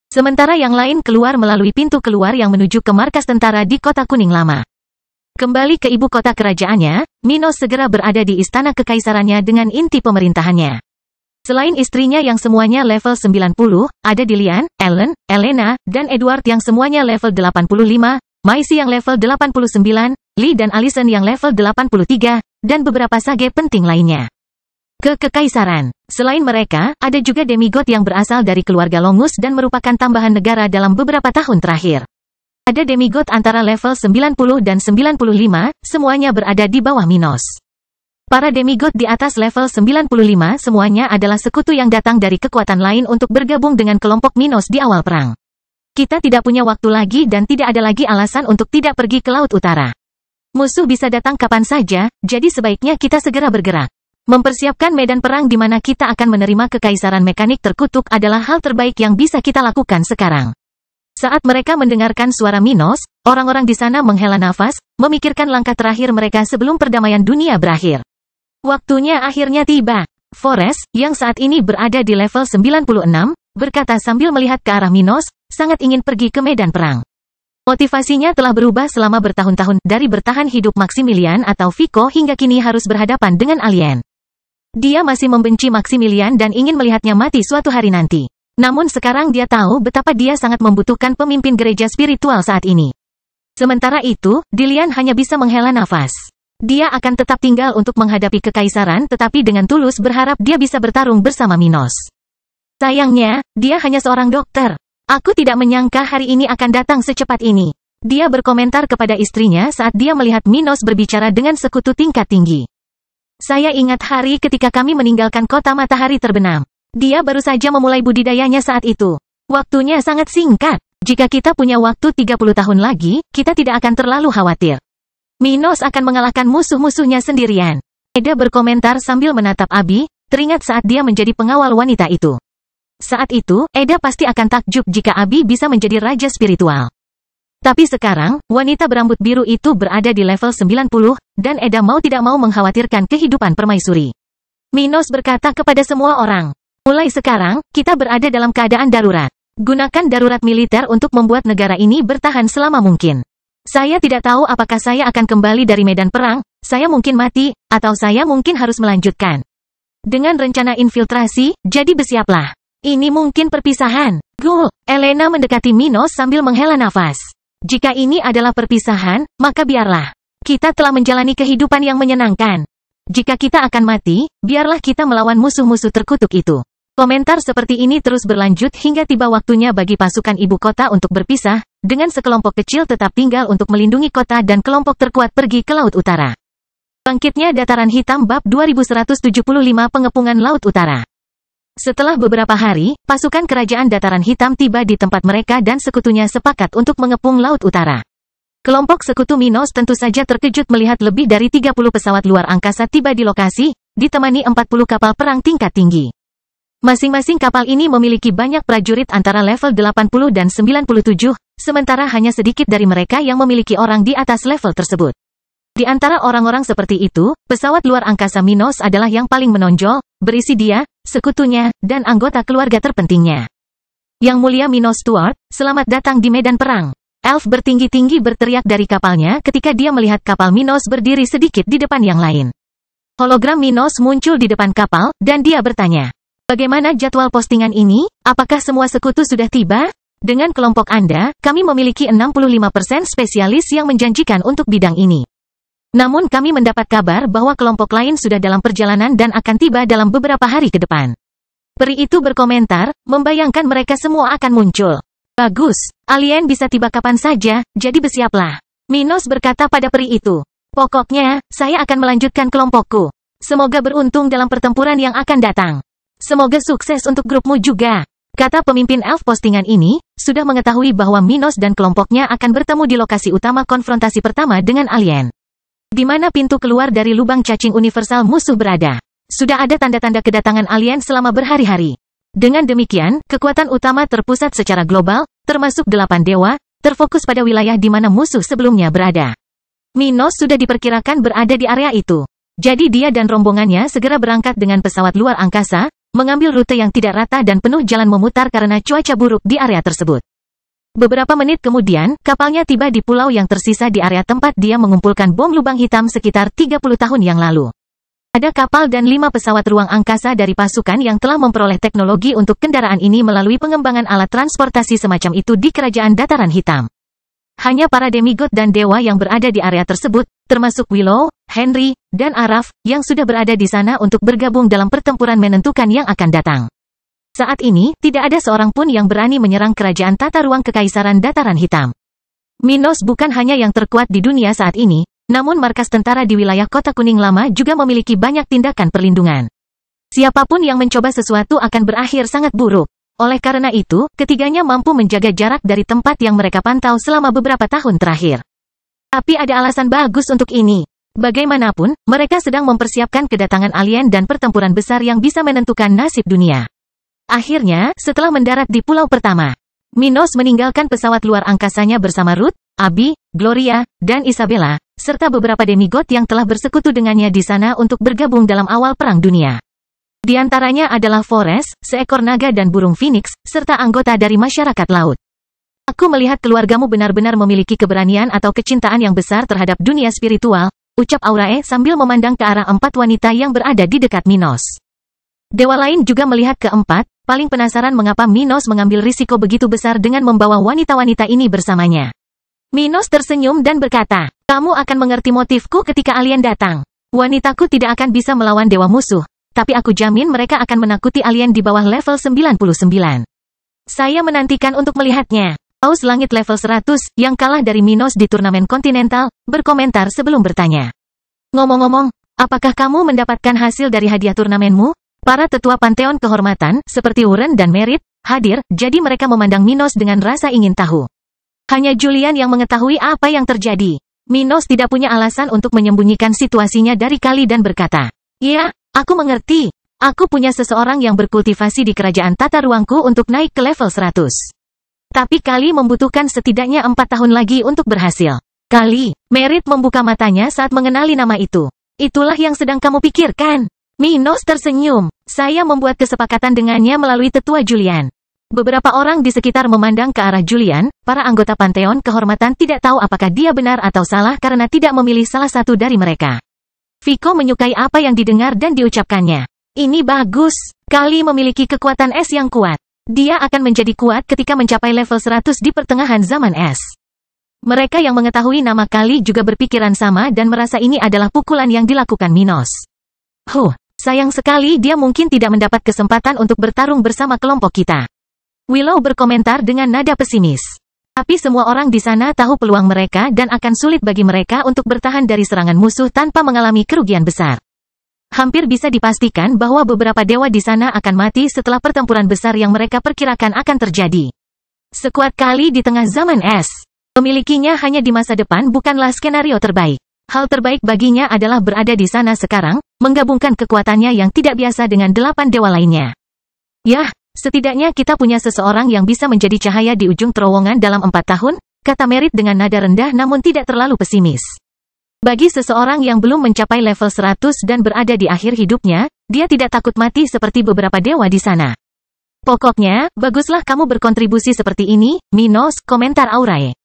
A: Sementara yang lain keluar melalui pintu keluar yang menuju ke markas tentara di kota kuning lama. Kembali ke ibu kota kerajaannya, Minos segera berada di istana kekaisarannya dengan inti pemerintahannya. Selain istrinya yang semuanya level 90, ada Dillian, Ellen, Elena, dan Edward yang semuanya level 85, Maisie yang level 89, Lee dan Allison yang level 83, dan beberapa sage penting lainnya. Kekaisaran. Selain mereka, ada juga demigod yang berasal dari keluarga Longus dan merupakan tambahan negara dalam beberapa tahun terakhir. Ada demigod antara level 90 dan 95, semuanya berada di bawah Minos. Para demigod di atas level 95 semuanya adalah sekutu yang datang dari kekuatan lain untuk bergabung dengan kelompok Minos di awal perang. Kita tidak punya waktu lagi dan tidak ada lagi alasan untuk tidak pergi ke Laut Utara. Musuh bisa datang kapan saja, jadi sebaiknya kita segera bergerak. Mempersiapkan medan perang di mana kita akan menerima kekaisaran mekanik terkutuk adalah hal terbaik yang bisa kita lakukan sekarang. Saat mereka mendengarkan suara Minos, orang-orang di sana menghela nafas, memikirkan langkah terakhir mereka sebelum perdamaian dunia berakhir. Waktunya akhirnya tiba. Forrest, yang saat ini berada di level 96, berkata sambil melihat ke arah Minos, sangat ingin pergi ke medan perang. Motivasinya telah berubah selama bertahun-tahun, dari bertahan hidup Maximilian atau Vico hingga kini harus berhadapan dengan alien. Dia masih membenci Maximilian dan ingin melihatnya mati suatu hari nanti. Namun sekarang dia tahu betapa dia sangat membutuhkan pemimpin gereja spiritual saat ini. Sementara itu, Dillian hanya bisa menghela nafas. Dia akan tetap tinggal untuk menghadapi kekaisaran tetapi dengan tulus berharap dia bisa bertarung bersama Minos. Sayangnya, dia hanya seorang dokter. Aku tidak menyangka hari ini akan datang secepat ini. Dia berkomentar kepada istrinya saat dia melihat Minos berbicara dengan sekutu tingkat tinggi. Saya ingat hari ketika kami meninggalkan kota matahari terbenam. Dia baru saja memulai budidayanya saat itu. Waktunya sangat singkat. Jika kita punya waktu 30 tahun lagi, kita tidak akan terlalu khawatir. Minos akan mengalahkan musuh-musuhnya sendirian. Eda berkomentar sambil menatap Abby, teringat saat dia menjadi pengawal wanita itu. Saat itu, Eda pasti akan takjub jika Abby bisa menjadi raja spiritual. Tapi sekarang, wanita berambut biru itu berada di level 90, dan Eda mau tidak mau mengkhawatirkan kehidupan permaisuri. Minos berkata kepada semua orang, mulai sekarang, kita berada dalam keadaan darurat. Gunakan darurat militer untuk membuat negara ini bertahan selama mungkin. Saya tidak tahu apakah saya akan kembali dari medan perang, saya mungkin mati, atau saya mungkin harus melanjutkan. Dengan rencana infiltrasi, jadi bersiaplah. Ini mungkin perpisahan. Gul, Elena mendekati Minos sambil menghela nafas. Jika ini adalah perpisahan, maka biarlah. Kita telah menjalani kehidupan yang menyenangkan. Jika kita akan mati, biarlah kita melawan musuh-musuh terkutuk itu. Komentar seperti ini terus berlanjut hingga tiba waktunya bagi pasukan ibu kota untuk berpisah, dengan sekelompok kecil tetap tinggal untuk melindungi kota dan kelompok terkuat pergi ke Laut Utara. Bangkitnya Dataran Hitam Bab 2175 Pengepungan Laut Utara. Setelah beberapa hari, pasukan kerajaan Dataran Hitam tiba di tempat mereka dan sekutunya sepakat untuk mengepung Laut Utara. Kelompok sekutu Minos tentu saja terkejut melihat lebih dari 30 pesawat luar angkasa tiba di lokasi, ditemani 40 kapal perang tingkat tinggi. Masing-masing kapal ini memiliki banyak prajurit antara level 80 dan 97, sementara hanya sedikit dari mereka yang memiliki orang di atas level tersebut. Di antara orang-orang seperti itu, pesawat luar angkasa Minos adalah yang paling menonjol, berisi dia, sekutunya, dan anggota keluarga terpentingnya. Yang Mulia Minos Stuart, selamat datang di medan perang. Elf bertinggi-tinggi berteriak dari kapalnya ketika dia melihat kapal Minos berdiri sedikit di depan yang lain. Hologram Minos muncul di depan kapal, dan dia bertanya, "Bagaimana jadwal postingan ini? Apakah semua sekutu sudah tiba? Dengan kelompok Anda, kami memiliki 65% spesialis yang menjanjikan untuk bidang ini. Namun kami mendapat kabar bahwa kelompok lain sudah dalam perjalanan dan akan tiba dalam beberapa hari ke depan." Peri itu berkomentar, membayangkan mereka semua akan muncul. "Bagus, alien bisa tiba kapan saja, jadi bersiaplah." Minos berkata pada peri itu, "Pokoknya, saya akan melanjutkan kelompokku. Semoga beruntung dalam pertempuran yang akan datang. Semoga sukses untuk grupmu juga." Kata pemimpin elf postingan ini, sudah mengetahui bahwa Minos dan kelompoknya akan bertemu di lokasi utama konfrontasi pertama dengan alien. Di mana pintu keluar dari lubang cacing universal musuh berada. Sudah ada tanda-tanda kedatangan alien selama berhari-hari. Dengan demikian, kekuatan utama terpusat secara global, termasuk 8 dewa, terfokus pada wilayah di mana musuh sebelumnya berada. Minos sudah diperkirakan berada di area itu. Jadi dia dan rombongannya segera berangkat dengan pesawat luar angkasa, mengambil rute yang tidak rata dan penuh jalan memutar karena cuaca buruk di area tersebut. Beberapa menit kemudian, kapalnya tiba di pulau yang tersisa di area tempat dia mengumpulkan bom lubang hitam sekitar 30 tahun yang lalu. Ada kapal dan 5 pesawat ruang angkasa dari pasukan yang telah memperoleh teknologi untuk kendaraan ini melalui pengembangan alat transportasi semacam itu di Kerajaan Dataran Hitam. Hanya para demigod dan dewa yang berada di area tersebut, termasuk Willow, Henry, dan Araf, yang sudah berada di sana untuk bergabung dalam pertempuran menentukan yang akan datang. Saat ini, tidak ada seorang pun yang berani menyerang Kerajaan Tata Ruang Kekaisaran Dataran Hitam. Minos bukan hanya yang terkuat di dunia saat ini, namun markas tentara di wilayah Kota Kuning Lama juga memiliki banyak tindakan perlindungan. Siapapun yang mencoba sesuatu akan berakhir sangat buruk. Oleh karena itu, ketiganya mampu menjaga jarak dari tempat yang mereka pantau selama beberapa tahun terakhir. Tapi ada alasan bagus untuk ini. Bagaimanapun, mereka sedang mempersiapkan kedatangan alien dan pertempuran besar yang bisa menentukan nasib dunia. Akhirnya, setelah mendarat di pulau pertama, Minos meninggalkan pesawat luar angkasanya bersama Ruth, Abby, Gloria, dan Isabella, serta beberapa demigod yang telah bersekutu dengannya di sana untuk bergabung dalam awal Perang Dunia. Di antaranya adalah Forest, seekor naga dan burung phoenix, serta anggota dari masyarakat laut. "Aku melihat keluargamu benar-benar memiliki keberanian atau kecintaan yang besar terhadap dunia spiritual," ucap Aurae sambil memandang ke arah 4 wanita yang berada di dekat Minos. Dewa lain juga melihat keempat, paling penasaran mengapa Minos mengambil risiko begitu besar dengan membawa wanita-wanita ini bersamanya. Minos tersenyum dan berkata, "Kamu akan mengerti motifku ketika alien datang. Wanitaku tidak akan bisa melawan dewa musuh, tapi aku jamin mereka akan menakuti alien di bawah level 99. Saya menantikan untuk melihatnya." Paus Langit level 100, yang kalah dari Minos di turnamen kontinental, berkomentar sebelum bertanya. "Ngomong-ngomong, apakah kamu mendapatkan hasil dari hadiah turnamenmu?" Para tetua Panteon Kehormatan, seperti Uren dan Merit, hadir, jadi mereka memandang Minos dengan rasa ingin tahu. Hanya Julian yang mengetahui apa yang terjadi. Minos tidak punya alasan untuk menyembunyikan situasinya dari Kali dan berkata, "Ya, aku mengerti. Aku punya seseorang yang berkultivasi di kerajaan tata ruangku untuk naik ke level 100. Tapi Kali membutuhkan setidaknya 4 tahun lagi untuk berhasil." "Kali," Merit membuka matanya saat mengenali nama itu. "Itulah yang sedang kamu pikirkan?" Minos tersenyum. "Saya membuat kesepakatan dengannya melalui tetua Julian." Beberapa orang di sekitar memandang ke arah Julian. Para anggota Panteon Kehormatan tidak tahu apakah dia benar atau salah karena tidak memilih salah satu dari mereka. Vico menyukai apa yang didengar dan diucapkannya. "Ini bagus. Kali memiliki kekuatan es yang kuat. Dia akan menjadi kuat ketika mencapai level 100 di pertengahan zaman es." Mereka yang mengetahui nama Kali juga berpikiran sama dan merasa ini adalah pukulan yang dilakukan Minos. Sayang sekali dia mungkin tidak mendapat kesempatan untuk bertarung bersama kelompok kita. Willow berkomentar dengan nada pesimis. Tapi semua orang di sana tahu peluang mereka dan akan sulit bagi mereka untuk bertahan dari serangan musuh tanpa mengalami kerugian besar. Hampir bisa dipastikan bahwa beberapa dewa di sana akan mati setelah pertempuran besar yang mereka perkirakan akan terjadi. Sekuat kali di tengah zaman es. Memilikinya hanya di masa depan bukanlah skenario terbaik. Hal terbaik baginya adalah berada di sana sekarang, menggabungkan kekuatannya yang tidak biasa dengan 8 dewa lainnya. Yah, setidaknya kita punya seseorang yang bisa menjadi cahaya di ujung terowongan dalam 4 tahun, kata Merit dengan nada rendah namun tidak terlalu pesimis. Bagi seseorang yang belum mencapai level 100 dan berada di akhir hidupnya, dia tidak takut mati seperti beberapa dewa di sana. Pokoknya, baguslah kamu berkontribusi seperti ini, Minos, komentar Aurae.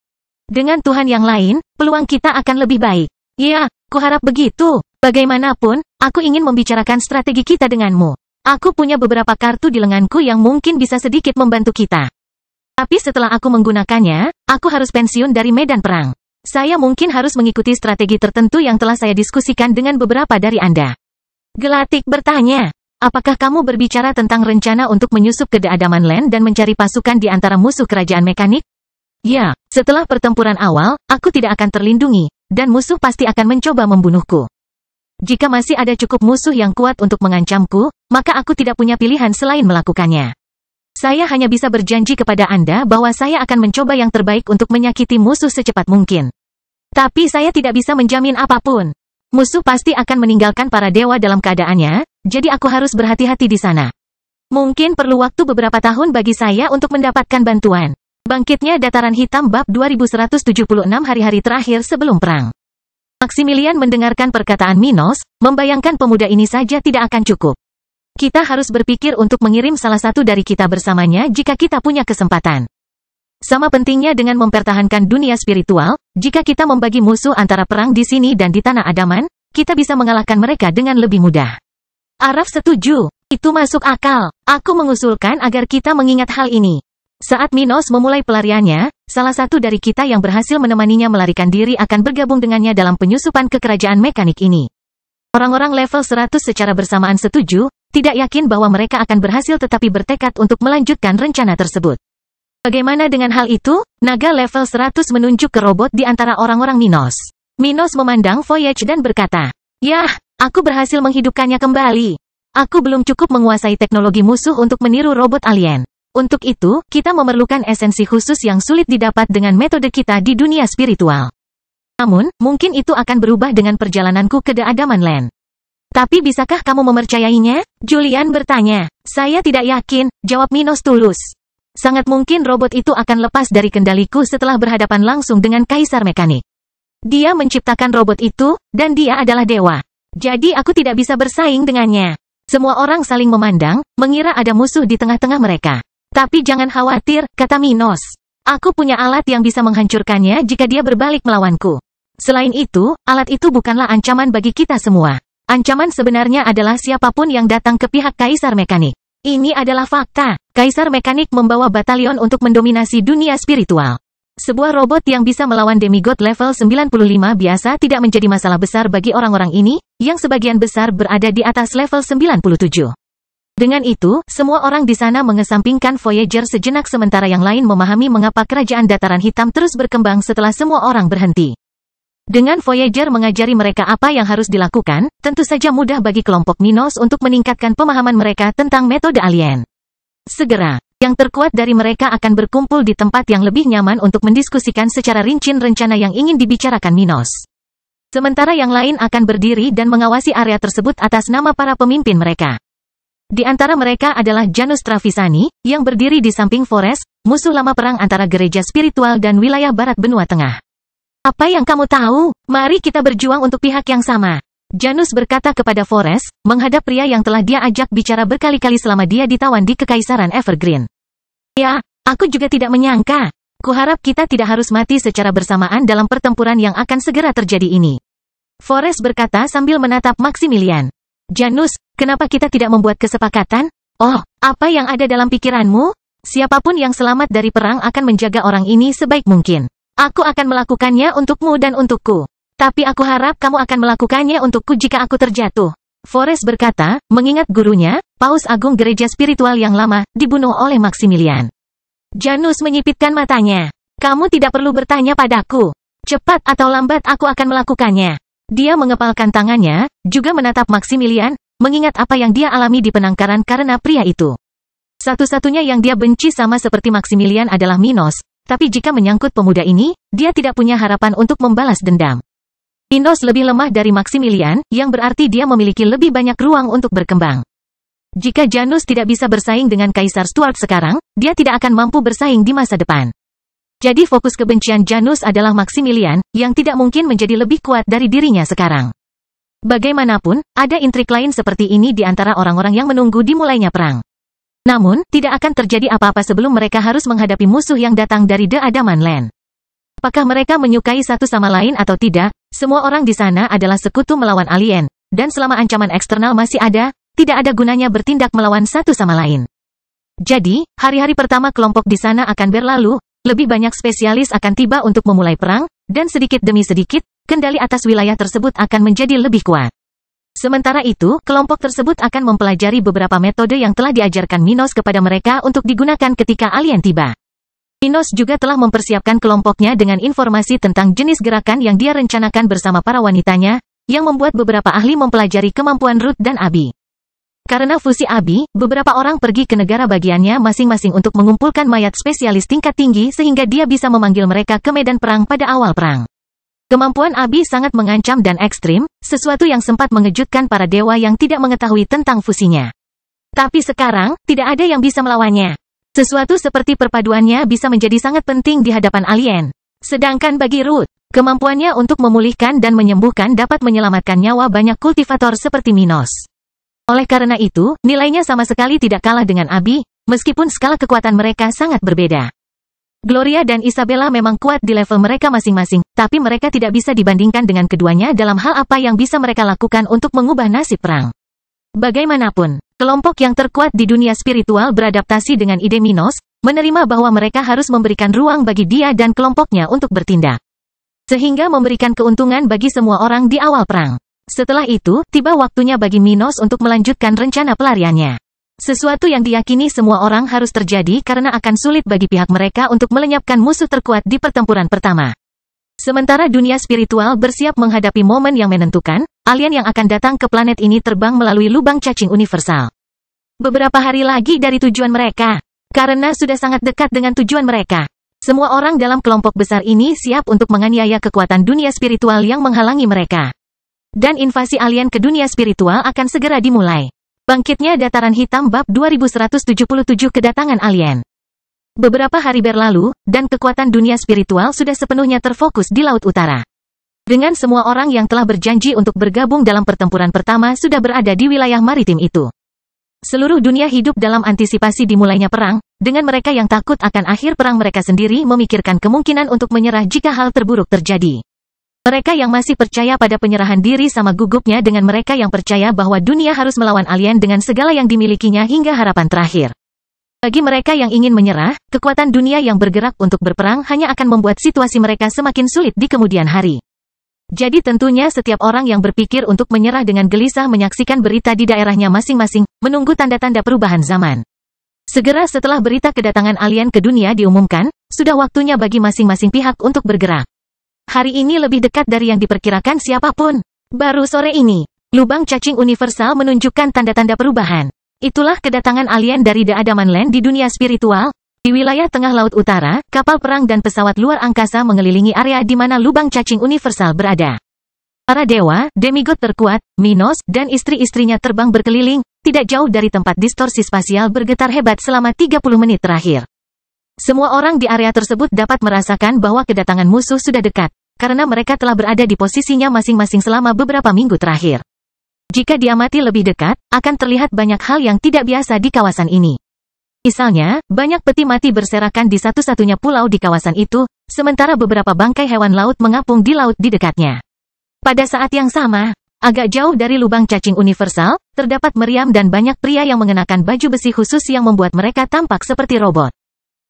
A: Dengan Tuhan yang lain, peluang kita akan lebih baik. Ya, kuharap begitu. Bagaimanapun, aku ingin membicarakan strategi kita denganmu. Aku punya beberapa kartu di lenganku yang mungkin bisa sedikit membantu kita. Tapi setelah aku menggunakannya, aku harus pensiun dari medan perang. Saya mungkin harus mengikuti strategi tertentu yang telah saya diskusikan dengan beberapa dari Anda. Gelatik bertanya, apakah kamu berbicara tentang rencana untuk menyusup ke Deadaman Land dan mencari pasukan di antara musuh kerajaan mekanik? Ya, setelah pertempuran awal, aku tidak akan terlindungi, dan musuh pasti akan mencoba membunuhku. Jika masih ada cukup musuh yang kuat untuk mengancamku, maka aku tidak punya pilihan selain melakukannya. Saya hanya bisa berjanji kepada Anda bahwa saya akan mencoba yang terbaik untuk menyakiti musuh secepat mungkin. Tapi saya tidak bisa menjamin apapun. Musuh pasti akan meninggalkan para dewa dalam keadaannya, jadi aku harus berhati-hati di sana. Mungkin perlu waktu beberapa tahun bagi saya untuk mendapatkan bantuan. Bangkitnya Dataran Hitam bab 2176 hari-hari terakhir sebelum perang. Maximilian mendengarkan perkataan Minos, membayangkan pemuda ini saja tidak akan cukup. Kita harus berpikir untuk mengirim salah satu dari kita bersamanya jika kita punya kesempatan. Sama pentingnya dengan mempertahankan dunia spiritual, jika kita membagi musuh antara perang di sini dan di Tanah Adaman, kita bisa mengalahkan mereka dengan lebih mudah. Araf setuju. Itu masuk akal. Aku mengusulkan agar kita mengingat hal ini. Saat Minos memulai pelariannya, salah satu dari kita yang berhasil menemaninya melarikan diri akan bergabung dengannya dalam penyusupan ke kerajaan mekanik ini. Orang-orang level 100 secara bersamaan setuju, tidak yakin bahwa mereka akan berhasil tetapi bertekad untuk melanjutkan rencana tersebut. Bagaimana dengan hal itu? Naga level 100 menunjuk ke robot di antara orang-orang Minos. Minos memandang Voyage dan berkata, "Yah, aku berhasil menghidupkannya kembali. Aku belum cukup menguasai teknologi musuh untuk meniru robot alien. Untuk itu, kita memerlukan esensi khusus yang sulit didapat dengan metode kita di dunia spiritual. Namun, mungkin itu akan berubah dengan perjalananku ke Deadaman Land." Tapi bisakah kamu mempercayainya? Julian bertanya. Saya tidak yakin, jawab Minos tulus. Sangat mungkin robot itu akan lepas dari kendaliku setelah berhadapan langsung dengan Kaisar Mekanik. Dia menciptakan robot itu, dan dia adalah dewa. Jadi aku tidak bisa bersaing dengannya. Semua orang saling memandang, mengira ada musuh di tengah-tengah mereka. Tapi jangan khawatir, kata Minos. Aku punya alat yang bisa menghancurkannya jika dia berbalik melawanku. Selain itu, alat itu bukanlah ancaman bagi kita semua. Ancaman sebenarnya adalah siapapun yang datang ke pihak Kaisar Mekanik. Ini adalah fakta. Kaisar Mekanik membawa batalion untuk mendominasi dunia spiritual. Sebuah robot yang bisa melawan demigod level 95 biasa tidak menjadi masalah besar bagi orang-orang ini, yang sebagian besar berada di atas level 97. Dengan itu, semua orang di sana mengesampingkan Voyager sejenak sementara yang lain memahami mengapa kerajaan Dataran Hitam terus berkembang setelah semua orang berhenti. Dengan Voyager mengajari mereka apa yang harus dilakukan, tentu saja mudah bagi kelompok Minos untuk meningkatkan pemahaman mereka tentang metode alien. Segera, yang terkuat dari mereka akan berkumpul di tempat yang lebih nyaman untuk mendiskusikan secara rinci rencana yang ingin dibicarakan Minos. Sementara yang lain akan berdiri dan mengawasi area tersebut atas nama para pemimpin mereka. Di antara mereka adalah Janus Travisani, yang berdiri di samping Forest, musuh lama perang antara gereja spiritual dan wilayah barat benua tengah. Apa yang kamu tahu? Mari kita berjuang untuk pihak yang sama. Janus berkata kepada Forest, menghadap pria yang telah dia ajak bicara berkali-kali selama dia ditawan di Kekaisaran Evergreen. Ya, aku juga tidak menyangka. Kuharap kita tidak harus mati secara bersamaan dalam pertempuran yang akan segera terjadi ini. Forest berkata sambil menatap Maximilian. Janus, kenapa kita tidak membuat kesepakatan? Oh, apa yang ada dalam pikiranmu? Siapapun yang selamat dari perang akan menjaga orang ini sebaik mungkin. Aku akan melakukannya untukmu dan untukku. Tapi aku harap kamu akan melakukannya untukku jika aku terjatuh. Forrest berkata, mengingat gurunya, Paus Agung Gereja Spiritual yang lama, dibunuh oleh Maximilian. Janus menyipitkan matanya. Kamu tidak perlu bertanya padaku. Cepat atau lambat aku akan melakukannya. Dia mengepalkan tangannya, juga menatap Maximilian, mengingat apa yang dia alami di penangkaran karena pria itu. Satu-satunya yang dia benci sama seperti Maximilian adalah Minos, tapi jika menyangkut pemuda ini, dia tidak punya harapan untuk membalas dendam. Minos lebih lemah dari Maximilian, yang berarti dia memiliki lebih banyak ruang untuk berkembang. Jika Janus tidak bisa bersaing dengan Kaisar Stuart sekarang, dia tidak akan mampu bersaing di masa depan. Jadi fokus kebencian Janus adalah Maximilian, yang tidak mungkin menjadi lebih kuat dari dirinya sekarang. Bagaimanapun, ada intrik lain seperti ini di antara orang-orang yang menunggu dimulainya perang. Namun, tidak akan terjadi apa-apa sebelum mereka harus menghadapi musuh yang datang dari The Adaman Land. Apakah mereka menyukai satu sama lain atau tidak, semua orang di sana adalah sekutu melawan alien, dan selama ancaman eksternal masih ada, tidak ada gunanya bertindak melawan satu sama lain. Jadi, hari-hari pertama kelompok di sana akan berlalu, lebih banyak spesialis akan tiba untuk memulai perang, dan sedikit demi sedikit, kendali atas wilayah tersebut akan menjadi lebih kuat. Sementara itu, kelompok tersebut akan mempelajari beberapa metode yang telah diajarkan Minos kepada mereka untuk digunakan ketika alien tiba. Minos juga telah mempersiapkan kelompoknya dengan informasi tentang jenis gerakan yang dia rencanakan bersama para wanitanya, yang membuat beberapa ahli mempelajari kemampuan Ruth dan Abi. Karena fusi Abi, beberapa orang pergi ke negara bagiannya masing-masing untuk mengumpulkan mayat spesialis tingkat tinggi sehingga dia bisa memanggil mereka ke medan perang pada awal perang. Kemampuan Abi sangat mengancam dan ekstrim, sesuatu yang sempat mengejutkan para dewa yang tidak mengetahui tentang fusinya. Tapi sekarang, tidak ada yang bisa melawannya. Sesuatu seperti perpaduannya bisa menjadi sangat penting di hadapan alien. Sedangkan bagi Ruth, kemampuannya untuk memulihkan dan menyembuhkan dapat menyelamatkan nyawa banyak kultivator seperti Minos. Oleh karena itu, nilainya sama sekali tidak kalah dengan Abi, meskipun skala kekuatan mereka sangat berbeda. Gloria dan Isabella memang kuat di level mereka masing-masing, tapi mereka tidak bisa dibandingkan dengan keduanya dalam hal apa yang bisa mereka lakukan untuk mengubah nasib perang. Bagaimanapun, kelompok yang terkuat di dunia spiritual beradaptasi dengan ide Minos, menerima bahwa mereka harus memberikan ruang bagi dia dan kelompoknya untuk bertindak. Sehingga memberikan keuntungan bagi semua orang di awal perang. Setelah itu, tiba waktunya bagi Minos untuk melanjutkan rencana pelariannya. Sesuatu yang diyakini semua orang harus terjadi karena akan sulit bagi pihak mereka untuk melenyapkan musuh terkuat di pertempuran pertama. Sementara dunia spiritual bersiap menghadapi momen yang menentukan, alien yang akan datang ke planet ini terbang melalui lubang cacing universal. Beberapa hari lagi dari tujuan mereka. Karena sudah sangat dekat dengan tujuan mereka. Semua orang dalam kelompok besar ini siap untuk menganiaya kekuatan dunia spiritual yang menghalangi mereka. Dan invasi alien ke dunia spiritual akan segera dimulai. Bangkitnya Dataran Hitam Bab 2177 Kedatangan Alien. Beberapa hari berlalu, dan kekuatan dunia spiritual sudah sepenuhnya terfokus di Laut Utara. Dengan semua orang yang telah berjanji untuk bergabung dalam pertempuran pertama sudah berada di wilayah maritim itu. Seluruh dunia hidup dalam antisipasi dimulainya perang, dengan mereka yang takut akan akhir perang mereka sendiri memikirkan kemungkinan untuk menyerah jika hal terburuk terjadi. Mereka yang masih percaya pada penyerahan diri sama gugupnya dengan mereka yang percaya bahwa dunia harus melawan alien dengan segala yang dimilikinya hingga harapan terakhir. Bagi mereka yang ingin menyerah, kekuatan dunia yang bergerak untuk berperang hanya akan membuat situasi mereka semakin sulit di kemudian hari. Jadi tentunya setiap orang yang berpikir untuk menyerah dengan gelisah menyaksikan berita di daerahnya masing-masing, menunggu tanda-tanda perubahan zaman. Segera setelah berita kedatangan alien ke dunia diumumkan, sudah waktunya bagi masing-masing pihak untuk bergerak. Hari ini lebih dekat dari yang diperkirakan siapapun. Baru sore ini, lubang cacing universal menunjukkan tanda-tanda perubahan. Itulah kedatangan alien dari The Adaman Land di dunia spiritual. Di wilayah tengah Laut Utara, kapal perang dan pesawat luar angkasa mengelilingi area di mana lubang cacing universal berada. Para dewa, demigod terkuat, Minos, dan istri-istrinya terbang berkeliling, tidak jauh dari tempat distorsi spasial bergetar hebat selama 30 menit terakhir. Semua orang di area tersebut dapat merasakan bahwa kedatangan musuh sudah dekat, karena mereka telah berada di posisinya masing-masing selama beberapa minggu terakhir. Jika diamati lebih dekat, akan terlihat banyak hal yang tidak biasa di kawasan ini. Misalnya, banyak peti mati berserakan di satu-satunya pulau di kawasan itu, sementara beberapa bangkai hewan laut mengapung di laut di dekatnya. Pada saat yang sama, agak jauh dari lubang cacing universal, terdapat meriam dan banyak pria yang mengenakan baju besi khusus yang membuat mereka tampak seperti robot.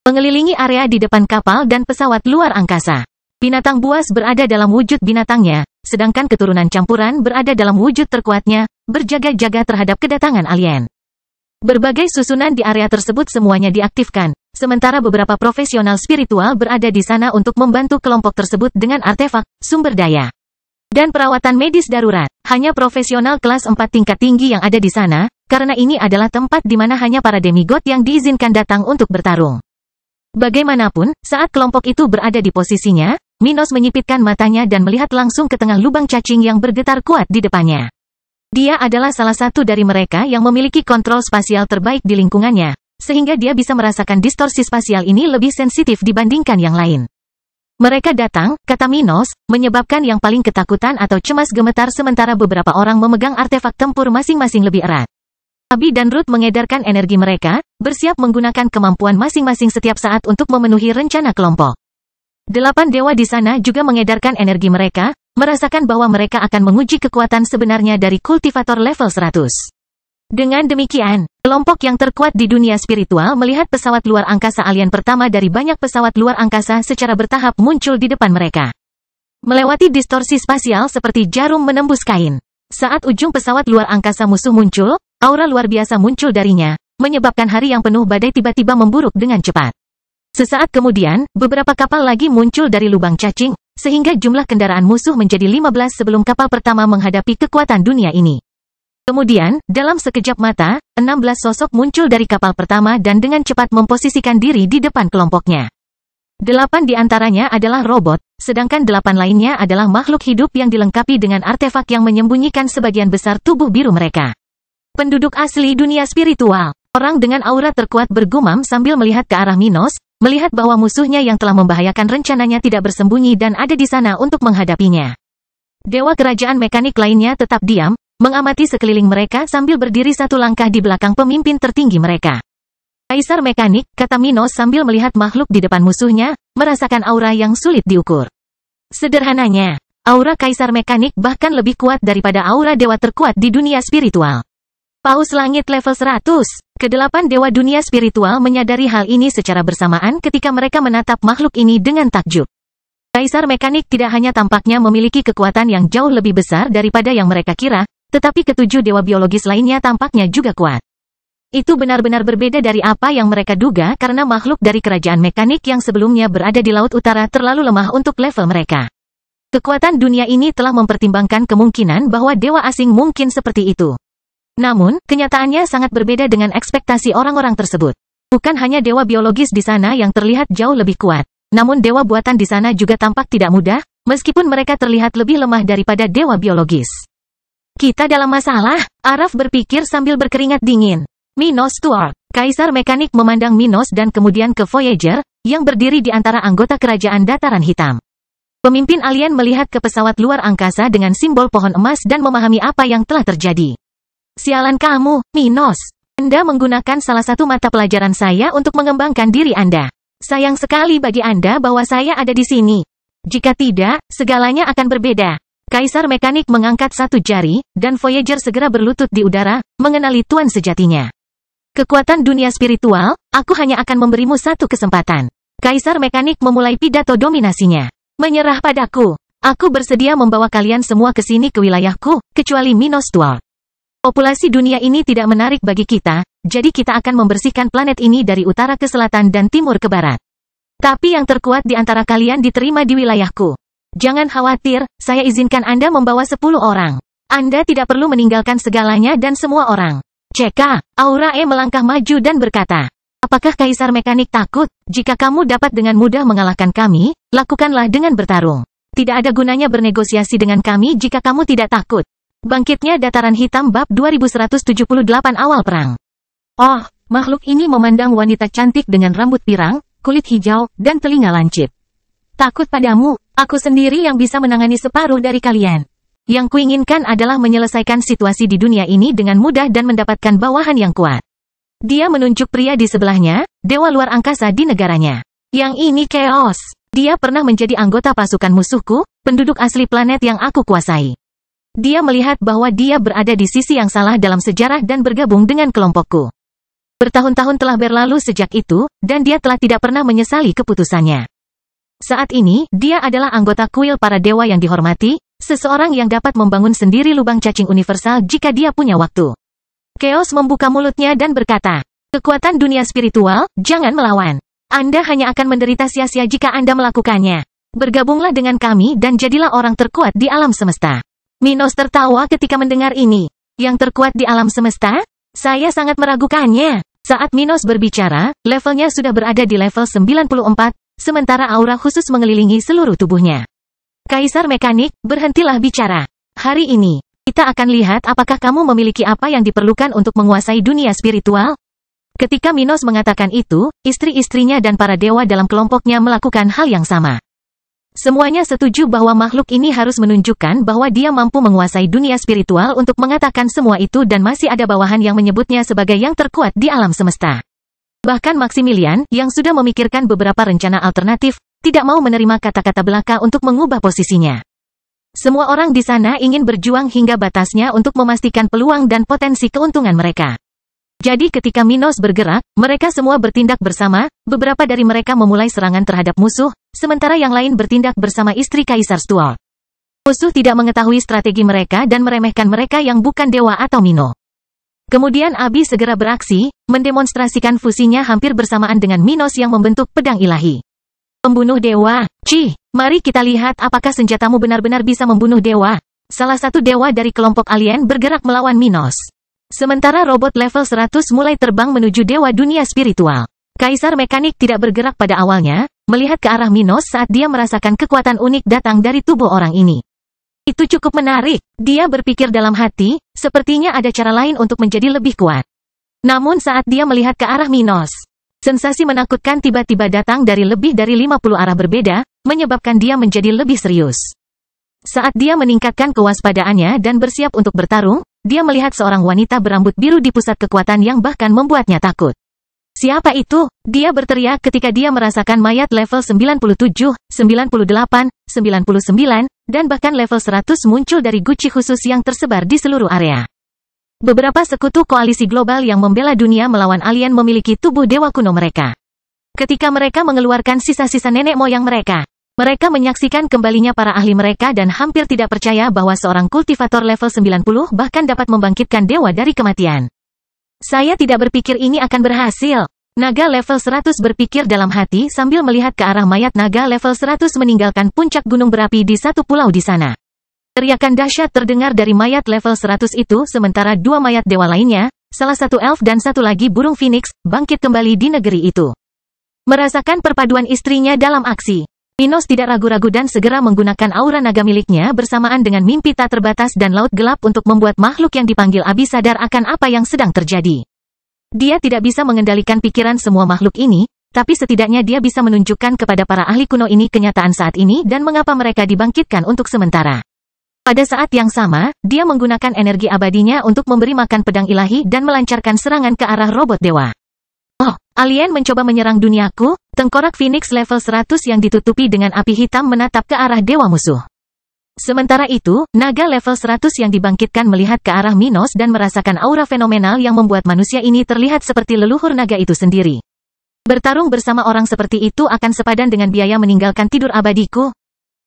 A: Mengelilingi area di depan kapal dan pesawat luar angkasa. Binatang buas berada dalam wujud binatangnya, sedangkan keturunan campuran berada dalam wujud terkuatnya, berjaga-jaga terhadap kedatangan alien. Berbagai susunan di area tersebut semuanya diaktifkan, sementara beberapa profesional spiritual berada di sana untuk membantu kelompok tersebut dengan artefak, sumber daya, dan perawatan medis darurat. Hanya profesional kelas 4 tingkat tinggi yang ada di sana, karena ini adalah tempat di mana hanya para demigod yang diizinkan datang untuk bertarung. Bagaimanapun, saat kelompok itu berada di posisinya, Minos menyipitkan matanya dan melihat langsung ke tengah lubang cacing yang bergetar kuat di depannya. Dia adalah salah satu dari mereka yang memiliki kontrol spasial terbaik di lingkungannya, sehingga dia bisa merasakan distorsi spasial ini lebih sensitif dibandingkan yang lain. Mereka datang, kata Minos, menyebabkan yang paling ketakutan atau cemas gemetar sementara beberapa orang memegang artefak tempur masing-masing lebih erat. Abi dan Ruth mengedarkan energi mereka, bersiap menggunakan kemampuan masing-masing setiap saat untuk memenuhi rencana kelompok. 8 dewa di sana juga mengedarkan energi mereka, merasakan bahwa mereka akan menguji kekuatan sebenarnya dari kultivator level 100. Dengan demikian, kelompok yang terkuat di dunia spiritual melihat pesawat luar angkasa alien pertama dari banyak pesawat luar angkasa secara bertahap muncul di depan mereka. Melewati distorsi spasial seperti jarum menembus kain. Saat ujung pesawat luar angkasa musuh muncul, aura luar biasa muncul darinya, menyebabkan hari yang penuh badai tiba-tiba memburuk dengan cepat. Sesaat kemudian, beberapa kapal lagi muncul dari lubang cacing, sehingga jumlah kendaraan musuh menjadi 15 sebelum kapal pertama menghadapi kekuatan dunia ini. Kemudian, dalam sekejap mata, 16 sosok muncul dari kapal pertama dan dengan cepat memposisikan diri di depan kelompoknya. 8 di antaranya adalah robot, sedangkan 8 lainnya adalah makhluk hidup yang dilengkapi dengan artefak yang menyembunyikan sebagian besar tubuh biru mereka. Penduduk asli dunia spiritual. Orang dengan aura terkuat bergumam sambil melihat ke arah Minos, melihat bahwa musuhnya yang telah membahayakan rencananya tidak bersembunyi dan ada di sana untuk menghadapinya. Dewa kerajaan mekanik lainnya tetap diam, mengamati sekeliling mereka sambil berdiri satu langkah di belakang pemimpin tertinggi mereka. Kaisar mekanik, kata Minos sambil melihat makhluk di depan musuhnya, merasakan aura yang sulit diukur. Sederhananya, aura kaisar mekanik bahkan lebih kuat daripada aura dewa terkuat di dunia spiritual. Paus langit level 100. Ke-8 dewa dunia spiritual menyadari hal ini secara bersamaan ketika mereka menatap makhluk ini dengan takjub. Kaisar mekanik tidak hanya tampaknya memiliki kekuatan yang jauh lebih besar daripada yang mereka kira, tetapi ke-7 dewa biologis lainnya tampaknya juga kuat. Itu benar-benar berbeda dari apa yang mereka duga karena makhluk dari kerajaan mekanik yang sebelumnya berada di Laut Utara terlalu lemah untuk level mereka. Kekuatan dunia ini telah mempertimbangkan kemungkinan bahwa dewa asing mungkin seperti itu. Namun, kenyataannya sangat berbeda dengan ekspektasi orang-orang tersebut. Bukan hanya dewa biologis di sana yang terlihat jauh lebih kuat, namun dewa buatan di sana juga tampak tidak mudah, meskipun mereka terlihat lebih lemah daripada dewa biologis. Kita dalam masalah, Araf berpikir sambil berkeringat dingin. Minos Stuart. Kaisar mekanik memandang Minos dan kemudian ke Voyager, yang berdiri di antara anggota kerajaan dataran hitam. Pemimpin alien melihat ke pesawat luar angkasa dengan simbol pohon emas dan memahami apa yang telah terjadi. Sialan kamu, Minos. Anda menggunakan salah satu mata pelajaran saya untuk mengembangkan diri Anda. Sayang sekali bagi Anda bahwa saya ada di sini. Jika tidak, segalanya akan berbeda. Kaisar mekanik mengangkat satu jari, dan Voyager segera berlutut di udara, mengenali tuan sejatinya. Kekuatan dunia spiritual, aku hanya akan memberimu satu kesempatan. Kaisar mekanik memulai pidato dominasinya. Menyerah padaku. Aku bersedia membawa kalian semua ke sini ke wilayahku, kecuali Minos Stuart. Populasi dunia ini tidak menarik bagi kita, jadi kita akan membersihkan planet ini dari utara ke selatan dan timur ke barat. Tapi yang terkuat di antara kalian diterima di wilayahku. Jangan khawatir, saya izinkan Anda membawa 10 orang. Anda tidak perlu meninggalkan segalanya dan semua orang. CK, Aura melangkah maju dan berkata, apakah Kaisar Mekanik takut? Jika kamu dapat dengan mudah mengalahkan kami, lakukanlah dengan bertarung. Tidak ada gunanya bernegosiasi dengan kami jika kamu tidak takut. Bangkitnya Dataran Hitam bab 2178 awal perang. Oh, makhluk ini memandang wanita cantik dengan rambut pirang, kulit hijau, dan telinga lancip. Takut padamu, aku sendiri yang bisa menangani separuh dari kalian. Yang kuinginkan adalah menyelesaikan situasi di dunia ini dengan mudah dan mendapatkan bawahan yang kuat. Dia menunjuk pria di sebelahnya, dewa luar angkasa di negaranya. Yang ini Chaos. Dia pernah menjadi anggota pasukan musuhku, penduduk asli planet yang aku kuasai. Dia melihat bahwa dia berada di sisi yang salah dalam sejarah dan bergabung dengan kelompokku. Bertahun-tahun telah berlalu sejak itu, dan dia telah tidak pernah menyesali keputusannya. Saat ini, dia adalah anggota kuil para dewa yang dihormati, Seseorang yang dapat membangun sendiri lubang cacing universal jika dia punya waktu. Chaos membuka mulutnya dan berkata, kekuatan dunia spiritual, jangan melawan. Anda hanya akan menderita sia-sia jika Anda melakukannya. Bergabunglah dengan kami dan jadilah orang terkuat di alam semesta. Minos tertawa ketika mendengar ini. Yang terkuat di alam semesta? Saya sangat meragukannya. Saat Minos berbicara, levelnya sudah berada di level 94, sementara aura khusus mengelilingi seluruh tubuhnya. Kaisar Mekanik, berhentilah bicara. Hari ini, kita akan lihat apakah kamu memiliki apa yang diperlukan untuk menguasai dunia spiritual. Ketika Minos mengatakan itu, istri-istrinya dan para dewa dalam kelompoknya melakukan hal yang sama. Semuanya setuju bahwa makhluk ini harus menunjukkan bahwa dia mampu menguasai dunia spiritual untuk mengatakan semua itu, dan masih ada bawahan yang menyebutnya sebagai yang terkuat di alam semesta. Bahkan Maximilian, yang sudah memikirkan beberapa rencana alternatif, tidak mau menerima kata-kata belaka untuk mengubah posisinya. Semua orang di sana ingin berjuang hingga batasnya untuk memastikan peluang dan potensi keuntungan mereka. Jadi ketika Minos bergerak, mereka semua bertindak bersama, beberapa dari mereka memulai serangan terhadap musuh, sementara yang lain bertindak bersama istri Kaisar Stuart. Musuh tidak mengetahui strategi mereka dan meremehkan mereka yang bukan dewa atau Mino. Kemudian Abi segera beraksi, mendemonstrasikan fusinya hampir bersamaan dengan Minos yang membentuk pedang ilahi. Pembunuh dewa, mari kita lihat apakah senjatamu benar-benar bisa membunuh dewa. Salah satu dewa dari kelompok alien bergerak melawan Minos. Sementara robot level 100 mulai terbang menuju dewa dunia spiritual. Kaisar Mekanik tidak bergerak pada awalnya, melihat ke arah Minos saat dia merasakan kekuatan unik datang dari tubuh orang ini. Itu cukup menarik, dia berpikir dalam hati, sepertinya ada cara lain untuk menjadi lebih kuat. Namun saat dia melihat ke arah Minos, sensasi menakutkan tiba-tiba datang dari lebih dari 50 arah berbeda, menyebabkan dia menjadi lebih serius. Saat dia meningkatkan kewaspadaannya dan bersiap untuk bertarung, dia melihat seorang wanita berambut biru di pusat kekuatan yang bahkan membuatnya takut. Siapa itu? Dia berteriak ketika dia merasakan mayat level 97, 98, 99, dan bahkan level 100 muncul dari guci khusus yang tersebar di seluruh area. Beberapa sekutu koalisi global yang membela dunia melawan alien memiliki tubuh dewa kuno mereka. Ketika mereka mengeluarkan sisa-sisa nenek moyang mereka menyaksikan kembalinya para ahli mereka dan hampir tidak percaya bahwa seorang kultivator level 90 bahkan dapat membangkitkan dewa dari kematian. Saya tidak berpikir ini akan berhasil. Naga level 100 berpikir dalam hati sambil melihat ke arah mayat naga level 100 meninggalkan puncak gunung berapi di satu pulau di sana. Teriakan dahsyat terdengar dari mayat level 100 itu, sementara dua mayat dewa lainnya, salah satu elf dan satu lagi burung phoenix, bangkit kembali di negeri itu. Merasakan perpaduan istrinya dalam aksi, Minos tidak ragu-ragu dan segera menggunakan aura naga miliknya bersamaan dengan mimpi tak terbatas dan laut gelap untuk membuat makhluk yang dipanggil Abi sadar akan apa yang sedang terjadi. Dia tidak bisa mengendalikan pikiran semua makhluk ini, tapi setidaknya dia bisa menunjukkan kepada para ahli kuno ini kenyataan saat ini dan mengapa mereka dibangkitkan untuk sementara. Pada saat yang sama, dia menggunakan energi abadinya untuk memberi makan pedang ilahi dan melancarkan serangan ke arah robot dewa. Oh, alien mencoba menyerang duniaku. Tengkorak Phoenix level 100 yang ditutupi dengan api hitam menatap ke arah dewa musuh. Sementara itu, naga level 100 yang dibangkitkan melihat ke arah Minos dan merasakan aura fenomenal yang membuat manusia ini terlihat seperti leluhur naga itu sendiri. Bertarung bersama orang seperti itu akan sepadan dengan biaya meninggalkan tidur abadiku.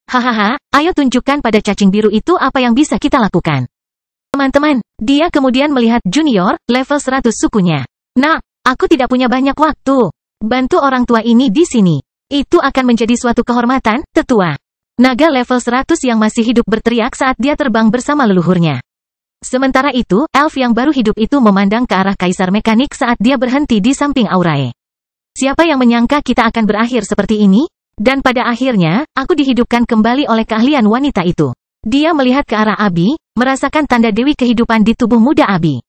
A: Hahaha, ayo tunjukkan pada cacing biru itu apa yang bisa kita lakukan. Teman-teman, dia kemudian melihat junior, level 100 sukunya. Nah, aku tidak punya banyak waktu. Bantu orang tua ini di sini. Itu akan menjadi suatu kehormatan, tetua. Naga level 100 yang masih hidup berteriak saat dia terbang bersama leluhurnya. Sementara itu, elf yang baru hidup itu memandang ke arah Kaisar Mekanik saat dia berhenti di samping Aurae. Siapa yang menyangka kita akan berakhir seperti ini? Dan pada akhirnya, aku dihidupkan kembali oleh keahlian wanita itu. Dia melihat ke arah Abi, merasakan tanda dewi kehidupan di tubuh muda Abi.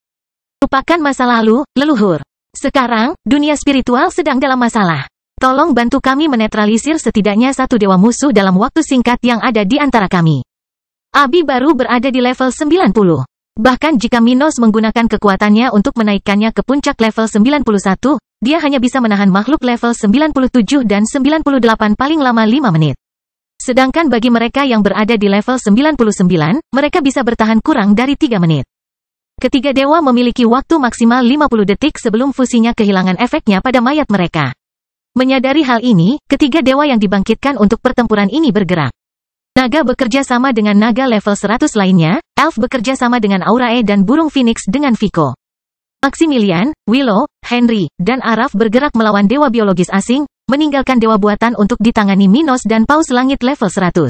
A: Lupakan masa lalu, leluhur. Sekarang, dunia spiritual sedang dalam masalah. Tolong bantu kami menetralisir setidaknya satu dewa musuh dalam waktu singkat yang ada di antara kami. Abi baru berada di level 90. Bahkan jika Minos menggunakan kekuatannya untuk menaikkannya ke puncak level 91, dia hanya bisa menahan makhluk level 97 dan 98 paling lama 5 menit. Sedangkan bagi mereka yang berada di level 99, mereka bisa bertahan kurang dari 3 menit. Ketiga dewa memiliki waktu maksimal 50 detik sebelum fusinya kehilangan efeknya pada mayat mereka. Menyadari hal ini, ketiga dewa yang dibangkitkan untuk pertempuran ini bergerak. Naga bekerja sama dengan naga level 100 lainnya, Elf bekerja sama dengan Aurae dan burung Phoenix dengan Vico. Maximilian, Willow, Henry, dan Araf bergerak melawan dewa biologis asing, meninggalkan dewa buatan untuk ditangani Minos dan Paus Langit level 100.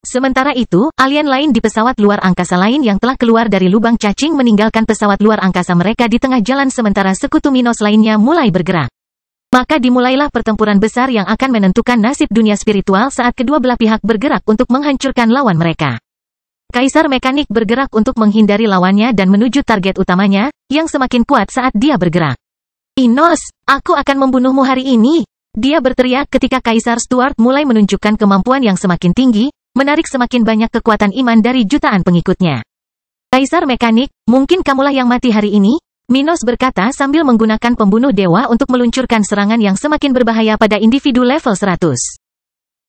A: Sementara itu, alien lain di pesawat luar angkasa lain yang telah keluar dari lubang cacing meninggalkan pesawat luar angkasa mereka di tengah jalan sementara sekutu Minos lainnya mulai bergerak. Maka dimulailah pertempuran besar yang akan menentukan nasib dunia spiritual saat kedua belah pihak bergerak untuk menghancurkan lawan mereka. Kaisar Mekanik bergerak untuk menghindari lawannya dan menuju target utamanya, yang semakin kuat saat dia bergerak. Minos, aku akan membunuhmu hari ini. Dia berteriak ketika Kaisar Stuart mulai menunjukkan kemampuan yang semakin tinggi, menarik semakin banyak kekuatan iman dari jutaan pengikutnya. Kaisar Mekanik, mungkin kamulah yang mati hari ini? Minos berkata sambil menggunakan pembunuh dewa untuk meluncurkan serangan yang semakin berbahaya pada individu level 100.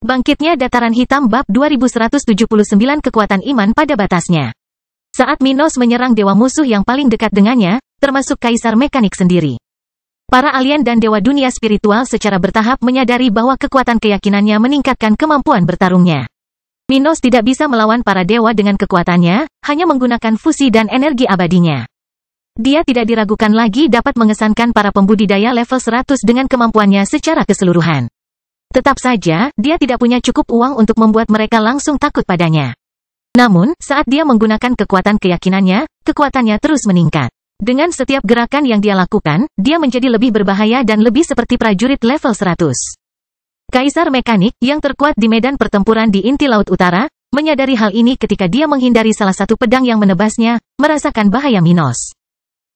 A: Bangkitnya Dataran Hitam bab 2179 kekuatan iman pada batasnya. Saat Minos menyerang dewa musuh yang paling dekat dengannya, termasuk Kaisar Mekanik sendiri. Para alien dan dewa dunia spiritual secara bertahap menyadari bahwa kekuatan keyakinannya meningkatkan kemampuan bertarungnya. Minos tidak bisa melawan para dewa dengan kekuatannya, hanya menggunakan fusi dan energi abadinya. Dia tidak diragukan lagi dapat mengesankan para pembudidaya level 100 dengan kemampuannya secara keseluruhan. Tetap saja, dia tidak punya cukup uang untuk membuat mereka langsung takut padanya. Namun, saat dia menggunakan kekuatan keyakinannya, kekuatannya terus meningkat. Dengan setiap gerakan yang dia lakukan, dia menjadi lebih berbahaya dan lebih seperti prajurit level 100. Kaisar Mekanik, yang terkuat di medan pertempuran di inti Laut Utara, menyadari hal ini ketika dia menghindari salah satu pedang yang menebasnya, merasakan bahaya Minos.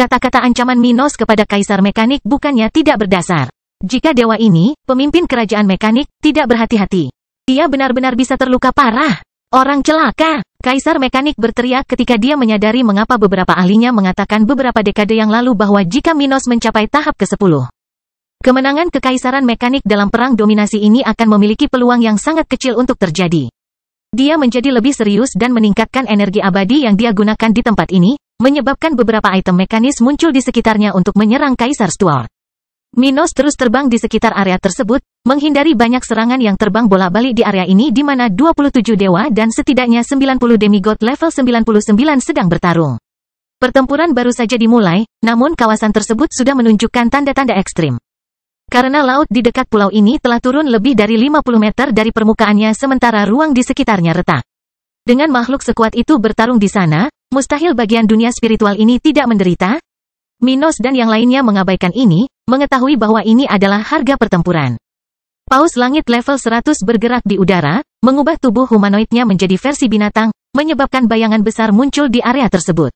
A: Kata-kata ancaman Minos kepada Kaisar Mekanik bukannya tidak berdasar. Jika dewa ini, pemimpin kerajaan Mekanik, tidak berhati-hati, dia benar-benar bisa terluka parah. Orang celaka! Kaisar Mekanik berteriak ketika dia menyadari mengapa beberapa ahlinya mengatakan beberapa dekade yang lalu bahwa jika Minos mencapai tahap ke-10, kemenangan Kekaisaran Mekanik dalam perang dominasi ini akan memiliki peluang yang sangat kecil untuk terjadi. Dia menjadi lebih serius dan meningkatkan energi abadi yang dia gunakan di tempat ini, menyebabkan beberapa item mekanis muncul di sekitarnya untuk menyerang Kaisar Stuart. Minos terus terbang di sekitar area tersebut, menghindari banyak serangan yang terbang bolak-balik di area ini di mana 27 dewa dan setidaknya 90 demigod level 99 sedang bertarung. Pertempuran baru saja dimulai, namun kawasan tersebut sudah menunjukkan tanda-tanda ekstrim. Karena laut di dekat pulau ini telah turun lebih dari 50 meter dari permukaannya sementara ruang di sekitarnya retak. Dengan makhluk sekuat itu bertarung di sana, mustahil bagian dunia spiritual ini tidak menderita. Minos dan yang lainnya mengabaikan ini, mengetahui bahwa ini adalah harga pertempuran. Paus Langit level 100 bergerak di udara, mengubah tubuh humanoidnya menjadi versi binatang, menyebabkan bayangan besar muncul di area tersebut.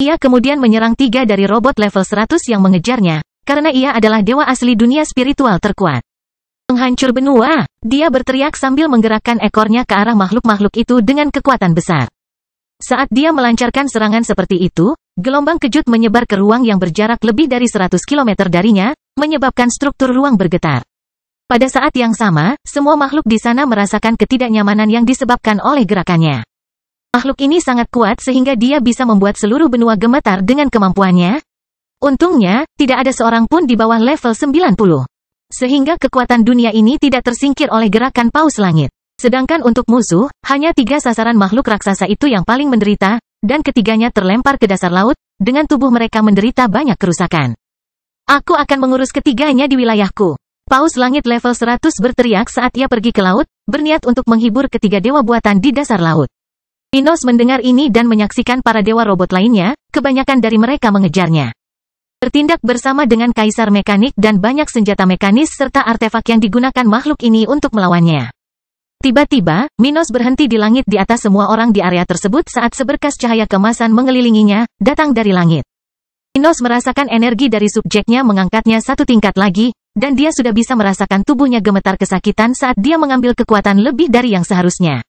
A: Ia kemudian menyerang 3 dari robot level 100 yang mengejarnya, karena ia adalah dewa asli dunia spiritual terkuat. Penghancur benua, dia berteriak sambil menggerakkan ekornya ke arah makhluk-makhluk itu dengan kekuatan besar. Saat dia melancarkan serangan seperti itu, gelombang kejut menyebar ke ruang yang berjarak lebih dari 100 km darinya, menyebabkan struktur ruang bergetar. Pada saat yang sama, semua makhluk di sana merasakan ketidaknyamanan yang disebabkan oleh gerakannya. Makhluk ini sangat kuat sehingga dia bisa membuat seluruh benua gemetar dengan kemampuannya. Untungnya, tidak ada seorang pun di bawah level 90. Sehingga kekuatan dunia ini tidak tersingkir oleh gerakan Paus Langit. Sedangkan untuk musuh, hanya 3 sasaran makhluk raksasa itu yang paling menderita, dan ketiganya terlempar ke dasar laut, dengan tubuh mereka menderita banyak kerusakan. Aku akan mengurus ketiganya di wilayahku. Paus Langit level 100 berteriak saat ia pergi ke laut, berniat untuk menghibur ketiga dewa buatan di dasar laut. Minos mendengar ini dan menyaksikan para dewa robot lainnya, kebanyakan dari mereka mengejarnya. Bertindak bersama dengan Kaisar Mekanik dan banyak senjata mekanis serta artefak yang digunakan makhluk ini untuk melawannya. Tiba-tiba, Minos berhenti di langit di atas semua orang di area tersebut saat seberkas cahaya kemasan mengelilinginya, datang dari langit. Minos merasakan energi dari subjeknya mengangkatnya 1 tingkat lagi, dan dia sudah bisa merasakan tubuhnya gemetar kesakitan saat dia mengambil kekuatan lebih dari yang seharusnya.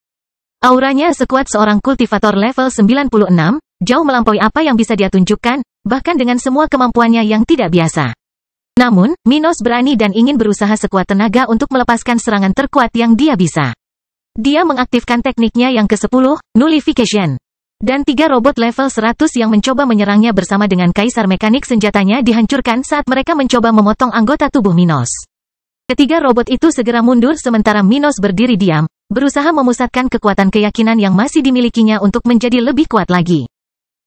A: Auranya sekuat seorang kultivator level 96, jauh melampaui apa yang bisa dia tunjukkan, bahkan dengan semua kemampuannya yang tidak biasa. Namun, Minos berani dan ingin berusaha sekuat tenaga untuk melepaskan serangan terkuat yang dia bisa. Dia mengaktifkan tekniknya yang ke-10, Nullification. Dan 3 robot level 100 yang mencoba menyerangnya bersama dengan Kaisar Mekanik senjatanya dihancurkan saat mereka mencoba memotong anggota tubuh Minos. Ketiga robot itu segera mundur sementara Minos berdiri diam, berusaha memusatkan kekuatan keyakinan yang masih dimilikinya untuk menjadi lebih kuat lagi.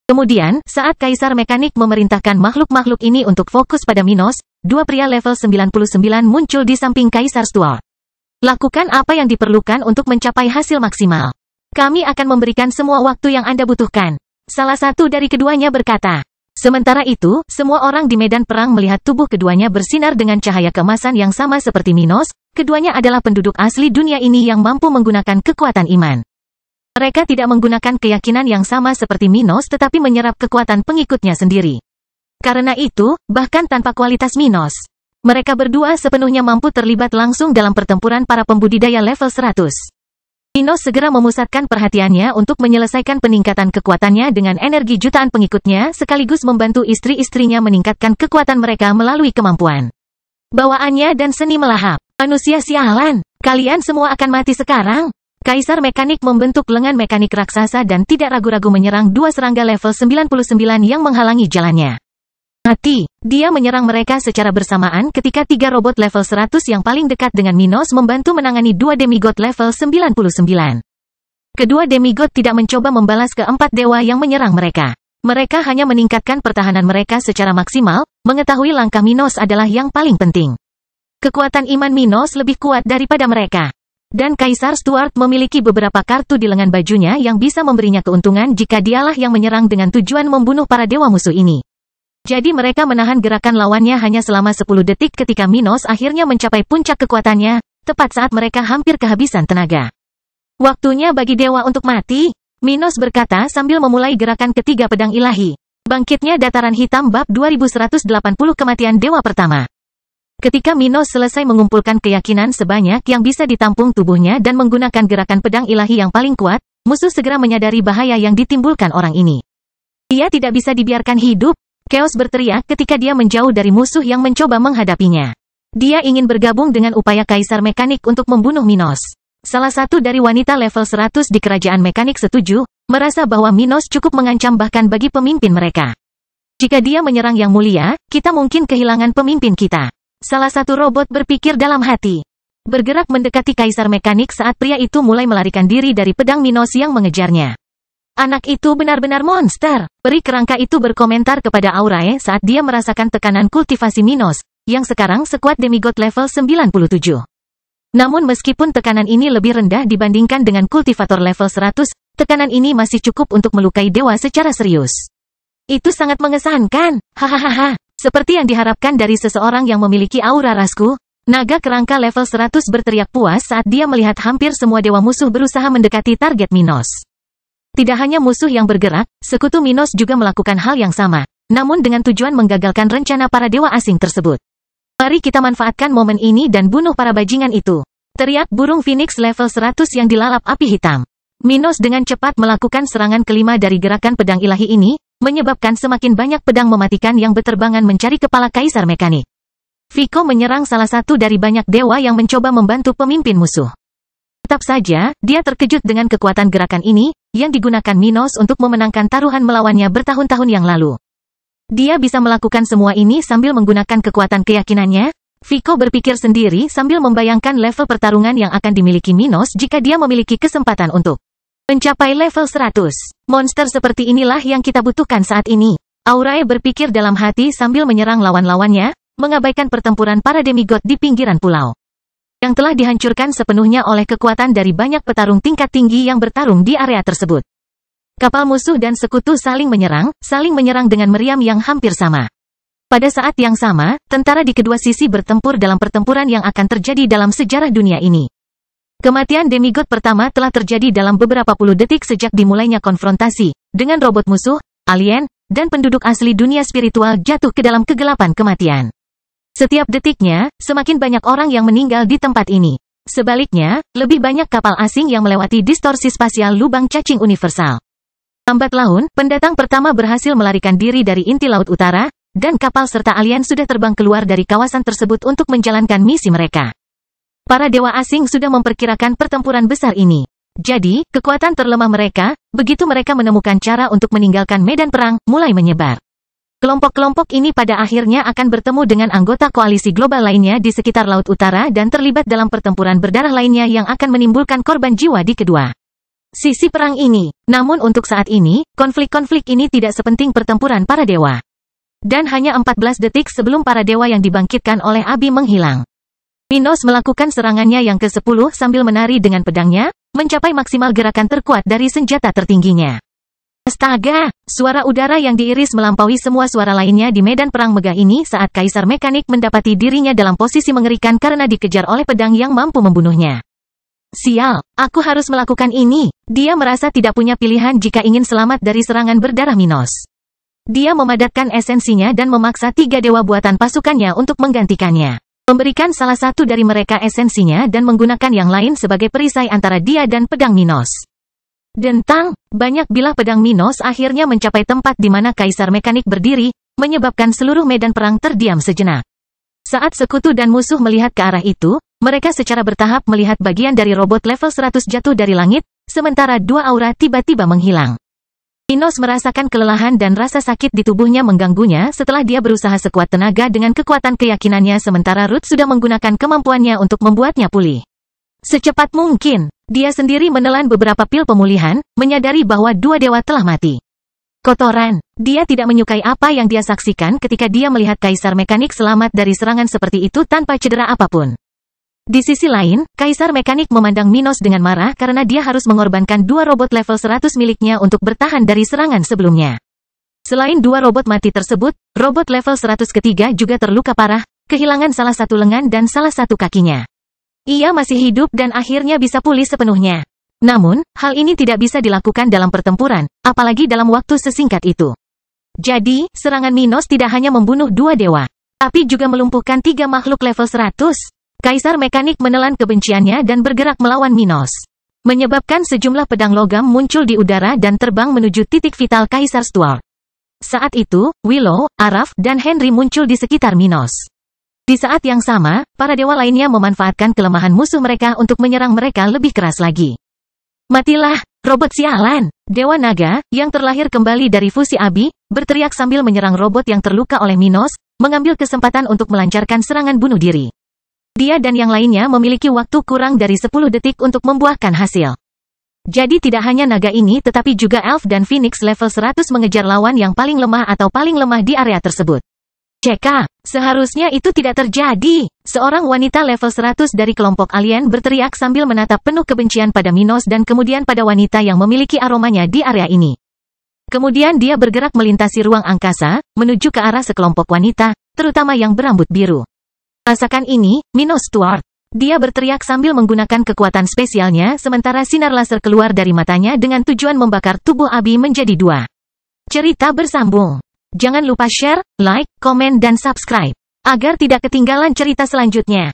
A: Kemudian, saat Kaisar Mekanik memerintahkan makhluk-makhluk ini untuk fokus pada Minos, dua pria level 99 muncul di samping Kaisar Stuart. Lakukan apa yang diperlukan untuk mencapai hasil maksimal. Kami akan memberikan semua waktu yang Anda butuhkan. Salah satu dari keduanya berkata. Sementara itu, semua orang di medan perang melihat tubuh keduanya bersinar dengan cahaya keemasan yang sama seperti Minos. Keduanya adalah penduduk asli dunia ini yang mampu menggunakan kekuatan iman. Mereka tidak menggunakan keyakinan yang sama seperti Minos tetapi menyerap kekuatan pengikutnya sendiri. Karena itu, bahkan tanpa kualitas Minos, mereka berdua sepenuhnya mampu terlibat langsung dalam pertempuran para pembudidaya level 100. Minos segera memusatkan perhatiannya untuk menyelesaikan peningkatan kekuatannya dengan energi jutaan pengikutnya sekaligus membantu istri-istrinya meningkatkan kekuatan mereka melalui kemampuan bawaannya dan seni melahap. Manusia sialan, kalian semua akan mati sekarang. Kaisar Mekanik membentuk lengan mekanik raksasa dan tidak ragu-ragu menyerang dua serangga level 99 yang menghalangi jalannya. Mati. Dia menyerang mereka secara bersamaan ketika tiga robot level 100 yang paling dekat dengan Minos membantu menangani dua demigod level 99. Kedua demigod tidak mencoba membalas keempat dewa yang menyerang mereka. Mereka hanya meningkatkan pertahanan mereka secara maksimal, mengetahui langkah Minos adalah yang paling penting. Kekuatan iman Minos lebih kuat daripada mereka. Dan Kaisar Stuart memiliki beberapa kartu di lengan bajunya yang bisa memberinya keuntungan jika dialah yang menyerang dengan tujuan membunuh para dewa musuh ini. Jadi mereka menahan gerakan lawannya hanya selama 10 detik ketika Minos akhirnya mencapai puncak kekuatannya, tepat saat mereka hampir kehabisan tenaga. Waktunya bagi dewa untuk mati, Minos berkata sambil memulai gerakan ketiga pedang ilahi. Bangkitnya Dataran Hitam bab 2180 kematian dewa pertama. Ketika Minos selesai mengumpulkan keyakinan sebanyak yang bisa ditampung tubuhnya dan menggunakan gerakan pedang ilahi yang paling kuat, musuh segera menyadari bahaya yang ditimbulkan orang ini. Dia tidak bisa dibiarkan hidup. Chaos berteriak ketika dia menjauh dari musuh yang mencoba menghadapinya. Dia ingin bergabung dengan upaya Kaisar Mekanik untuk membunuh Minos. Salah satu dari wanita level 100 di Kerajaan Mekanik setuju, merasa bahwa Minos cukup mengancam bahkan bagi pemimpin mereka. Jika dia menyerang yang mulia, kita mungkin kehilangan pemimpin kita. Salah satu robot berpikir dalam hati. Bergerak mendekati Kaisar Mekanik saat pria itu mulai melarikan diri dari pedang Minos yang mengejarnya. Anak itu benar-benar monster. Peri kerangka itu berkomentar kepada Aurae saat dia merasakan tekanan kultivasi Minos, yang sekarang sekuat demigod level 97. Namun meskipun tekanan ini lebih rendah dibandingkan dengan kultivator level 100, tekanan ini masih cukup untuk melukai dewa secara serius. Itu sangat mengesankan. Hahaha. Seperti yang diharapkan dari seseorang yang memiliki aura rasku, naga kerangka level 100 berteriak puas saat dia melihat hampir semua dewa musuh berusaha mendekati target Minos. Tidak hanya musuh yang bergerak, sekutu Minos juga melakukan hal yang sama, namun dengan tujuan menggagalkan rencana para dewa asing tersebut. Mari kita manfaatkan momen ini dan bunuh para bajingan itu. Teriak burung Phoenix level 100 yang dilalap api hitam. Minos dengan cepat melakukan serangan kelima dari gerakan pedang ilahi ini, menyebabkan semakin banyak pedang mematikan yang berterbangan mencari kepala Kaisar Mekanik. Vico menyerang salah satu dari banyak dewa yang mencoba membantu pemimpin musuh. Tetap saja, dia terkejut dengan kekuatan gerakan ini, yang digunakan Minos untuk memenangkan taruhan melawannya bertahun-tahun yang lalu. Dia bisa melakukan semua ini sambil menggunakan kekuatan keyakinannya. Vico berpikir sendiri sambil membayangkan level pertarungan yang akan dimiliki Minos jika dia memiliki kesempatan untuk mencapai level 100. Monster seperti inilah yang kita butuhkan saat ini. Aurae berpikir dalam hati sambil menyerang lawan-lawannya, mengabaikan pertempuran para demigod di pinggiran pulau. Yang telah dihancurkan sepenuhnya oleh kekuatan dari banyak petarung tingkat tinggi yang bertarung di area tersebut. Kapal musuh dan sekutu saling menyerang dengan meriam yang hampir sama. Pada saat yang sama, tentara di kedua sisi bertempur dalam pertempuran yang akan terjadi dalam sejarah dunia ini. Kematian demigod pertama telah terjadi dalam beberapa puluh detik sejak dimulainya konfrontasi, dengan robot musuh, alien, dan penduduk asli dunia spiritual jatuh ke dalam kegelapan kematian. Setiap detiknya, semakin banyak orang yang meninggal di tempat ini. Sebaliknya, lebih banyak kapal asing yang melewati distorsi spasial lubang cacing universal. Lambat laun, pendatang pertama berhasil melarikan diri dari inti Laut Utara, dan kapal serta alien sudah terbang keluar dari kawasan tersebut untuk menjalankan misi mereka. Para dewa asing sudah memperkirakan pertempuran besar ini. Jadi, kekuatan terlemah mereka, begitu mereka menemukan cara untuk meninggalkan medan perang, mulai menyebar. Kelompok-kelompok ini pada akhirnya akan bertemu dengan anggota koalisi global lainnya di sekitar Laut Utara dan terlibat dalam pertempuran berdarah lainnya yang akan menimbulkan korban jiwa di kedua sisi perang ini. Namun untuk saat ini, konflik-konflik ini tidak sepenting pertempuran para dewa. Dan hanya 14 detik sebelum para dewa yang dibangkitkan oleh Abi menghilang, Minos melakukan serangannya yang ke-10 sambil menari dengan pedangnya, mencapai maksimal gerakan terkuat dari senjata tertingginya. Astaga, suara udara yang diiris melampaui semua suara lainnya di medan perang megah ini saat Kaisar Mekanik mendapati dirinya dalam posisi mengerikan karena dikejar oleh pedang yang mampu membunuhnya. Sial, aku harus melakukan ini. Dia merasa tidak punya pilihan jika ingin selamat dari serangan berdarah Minos. Dia memadatkan esensinya dan memaksa 3 dewa buatan pasukannya untuk menggantikannya. Memberikan salah satu dari mereka esensinya dan menggunakan yang lain sebagai perisai antara dia dan pedang Minos. Dentang, banyak bilah pedang Minos akhirnya mencapai tempat di mana Kaisar Mekanik berdiri, menyebabkan seluruh medan perang terdiam sejenak. Saat sekutu dan musuh melihat ke arah itu, mereka secara bertahap melihat bagian dari robot level 100 jatuh dari langit, sementara 2 aura tiba-tiba menghilang. Minos merasakan kelelahan dan rasa sakit di tubuhnya mengganggunya setelah dia berusaha sekuat tenaga dengan kekuatan keyakinannya sementara Ruth sudah menggunakan kemampuannya untuk membuatnya pulih. Secepat mungkin, dia sendiri menelan beberapa pil pemulihan, menyadari bahwa 2 dewa telah mati. Kotoran, dia tidak menyukai apa yang dia saksikan ketika dia melihat Kaisar Mekanik selamat dari serangan seperti itu tanpa cedera apapun. Di sisi lain, Kaisar Mekanik memandang Minos dengan marah karena dia harus mengorbankan 2 robot level 100 miliknya untuk bertahan dari serangan sebelumnya. Selain 2 robot mati tersebut, robot level 100 ketiga juga terluka parah, kehilangan salah satu lengan dan salah satu kakinya. Ia masih hidup dan akhirnya bisa pulih sepenuhnya. Namun, hal ini tidak bisa dilakukan dalam pertempuran, apalagi dalam waktu sesingkat itu. Jadi, serangan Minos tidak hanya membunuh 2 dewa, tapi juga melumpuhkan 3 makhluk level 100. Kaisar Mekanik menelan kebenciannya dan bergerak melawan Minos, menyebabkan sejumlah pedang logam muncul di udara dan terbang menuju titik vital Kaisar Stuart. Saat itu, Willow, Araf, dan Henry muncul di sekitar Minos. Di saat yang sama, para dewa lainnya memanfaatkan kelemahan musuh mereka untuk menyerang mereka lebih keras lagi. Matilah, robot sialan! Dewa Naga, yang terlahir kembali dari fusi Abi, berteriak sambil menyerang robot yang terluka oleh Minos, mengambil kesempatan untuk melancarkan serangan bunuh diri. Dia dan yang lainnya memiliki waktu kurang dari 10 detik untuk membuahkan hasil. Jadi tidak hanya naga ini tetapi juga Elf dan Phoenix level 100 mengejar lawan yang paling lemah atau paling lemah di area tersebut. Ceka, seharusnya itu tidak terjadi. Seorang wanita level 100 dari kelompok alien berteriak sambil menatap penuh kebencian pada Minos dan kemudian pada wanita yang memiliki aromanya di area ini. Kemudian dia bergerak melintasi ruang angkasa, menuju ke arah sekelompok wanita, terutama yang berambut biru. Rasakan ini, Minos Stuart. Dia berteriak sambil menggunakan kekuatan spesialnya sementara sinar laser keluar dari matanya dengan tujuan membakar tubuh Abi menjadi 2. Cerita bersambung. Jangan lupa share, like, komen dan subscribe, agar tidak ketinggalan cerita selanjutnya.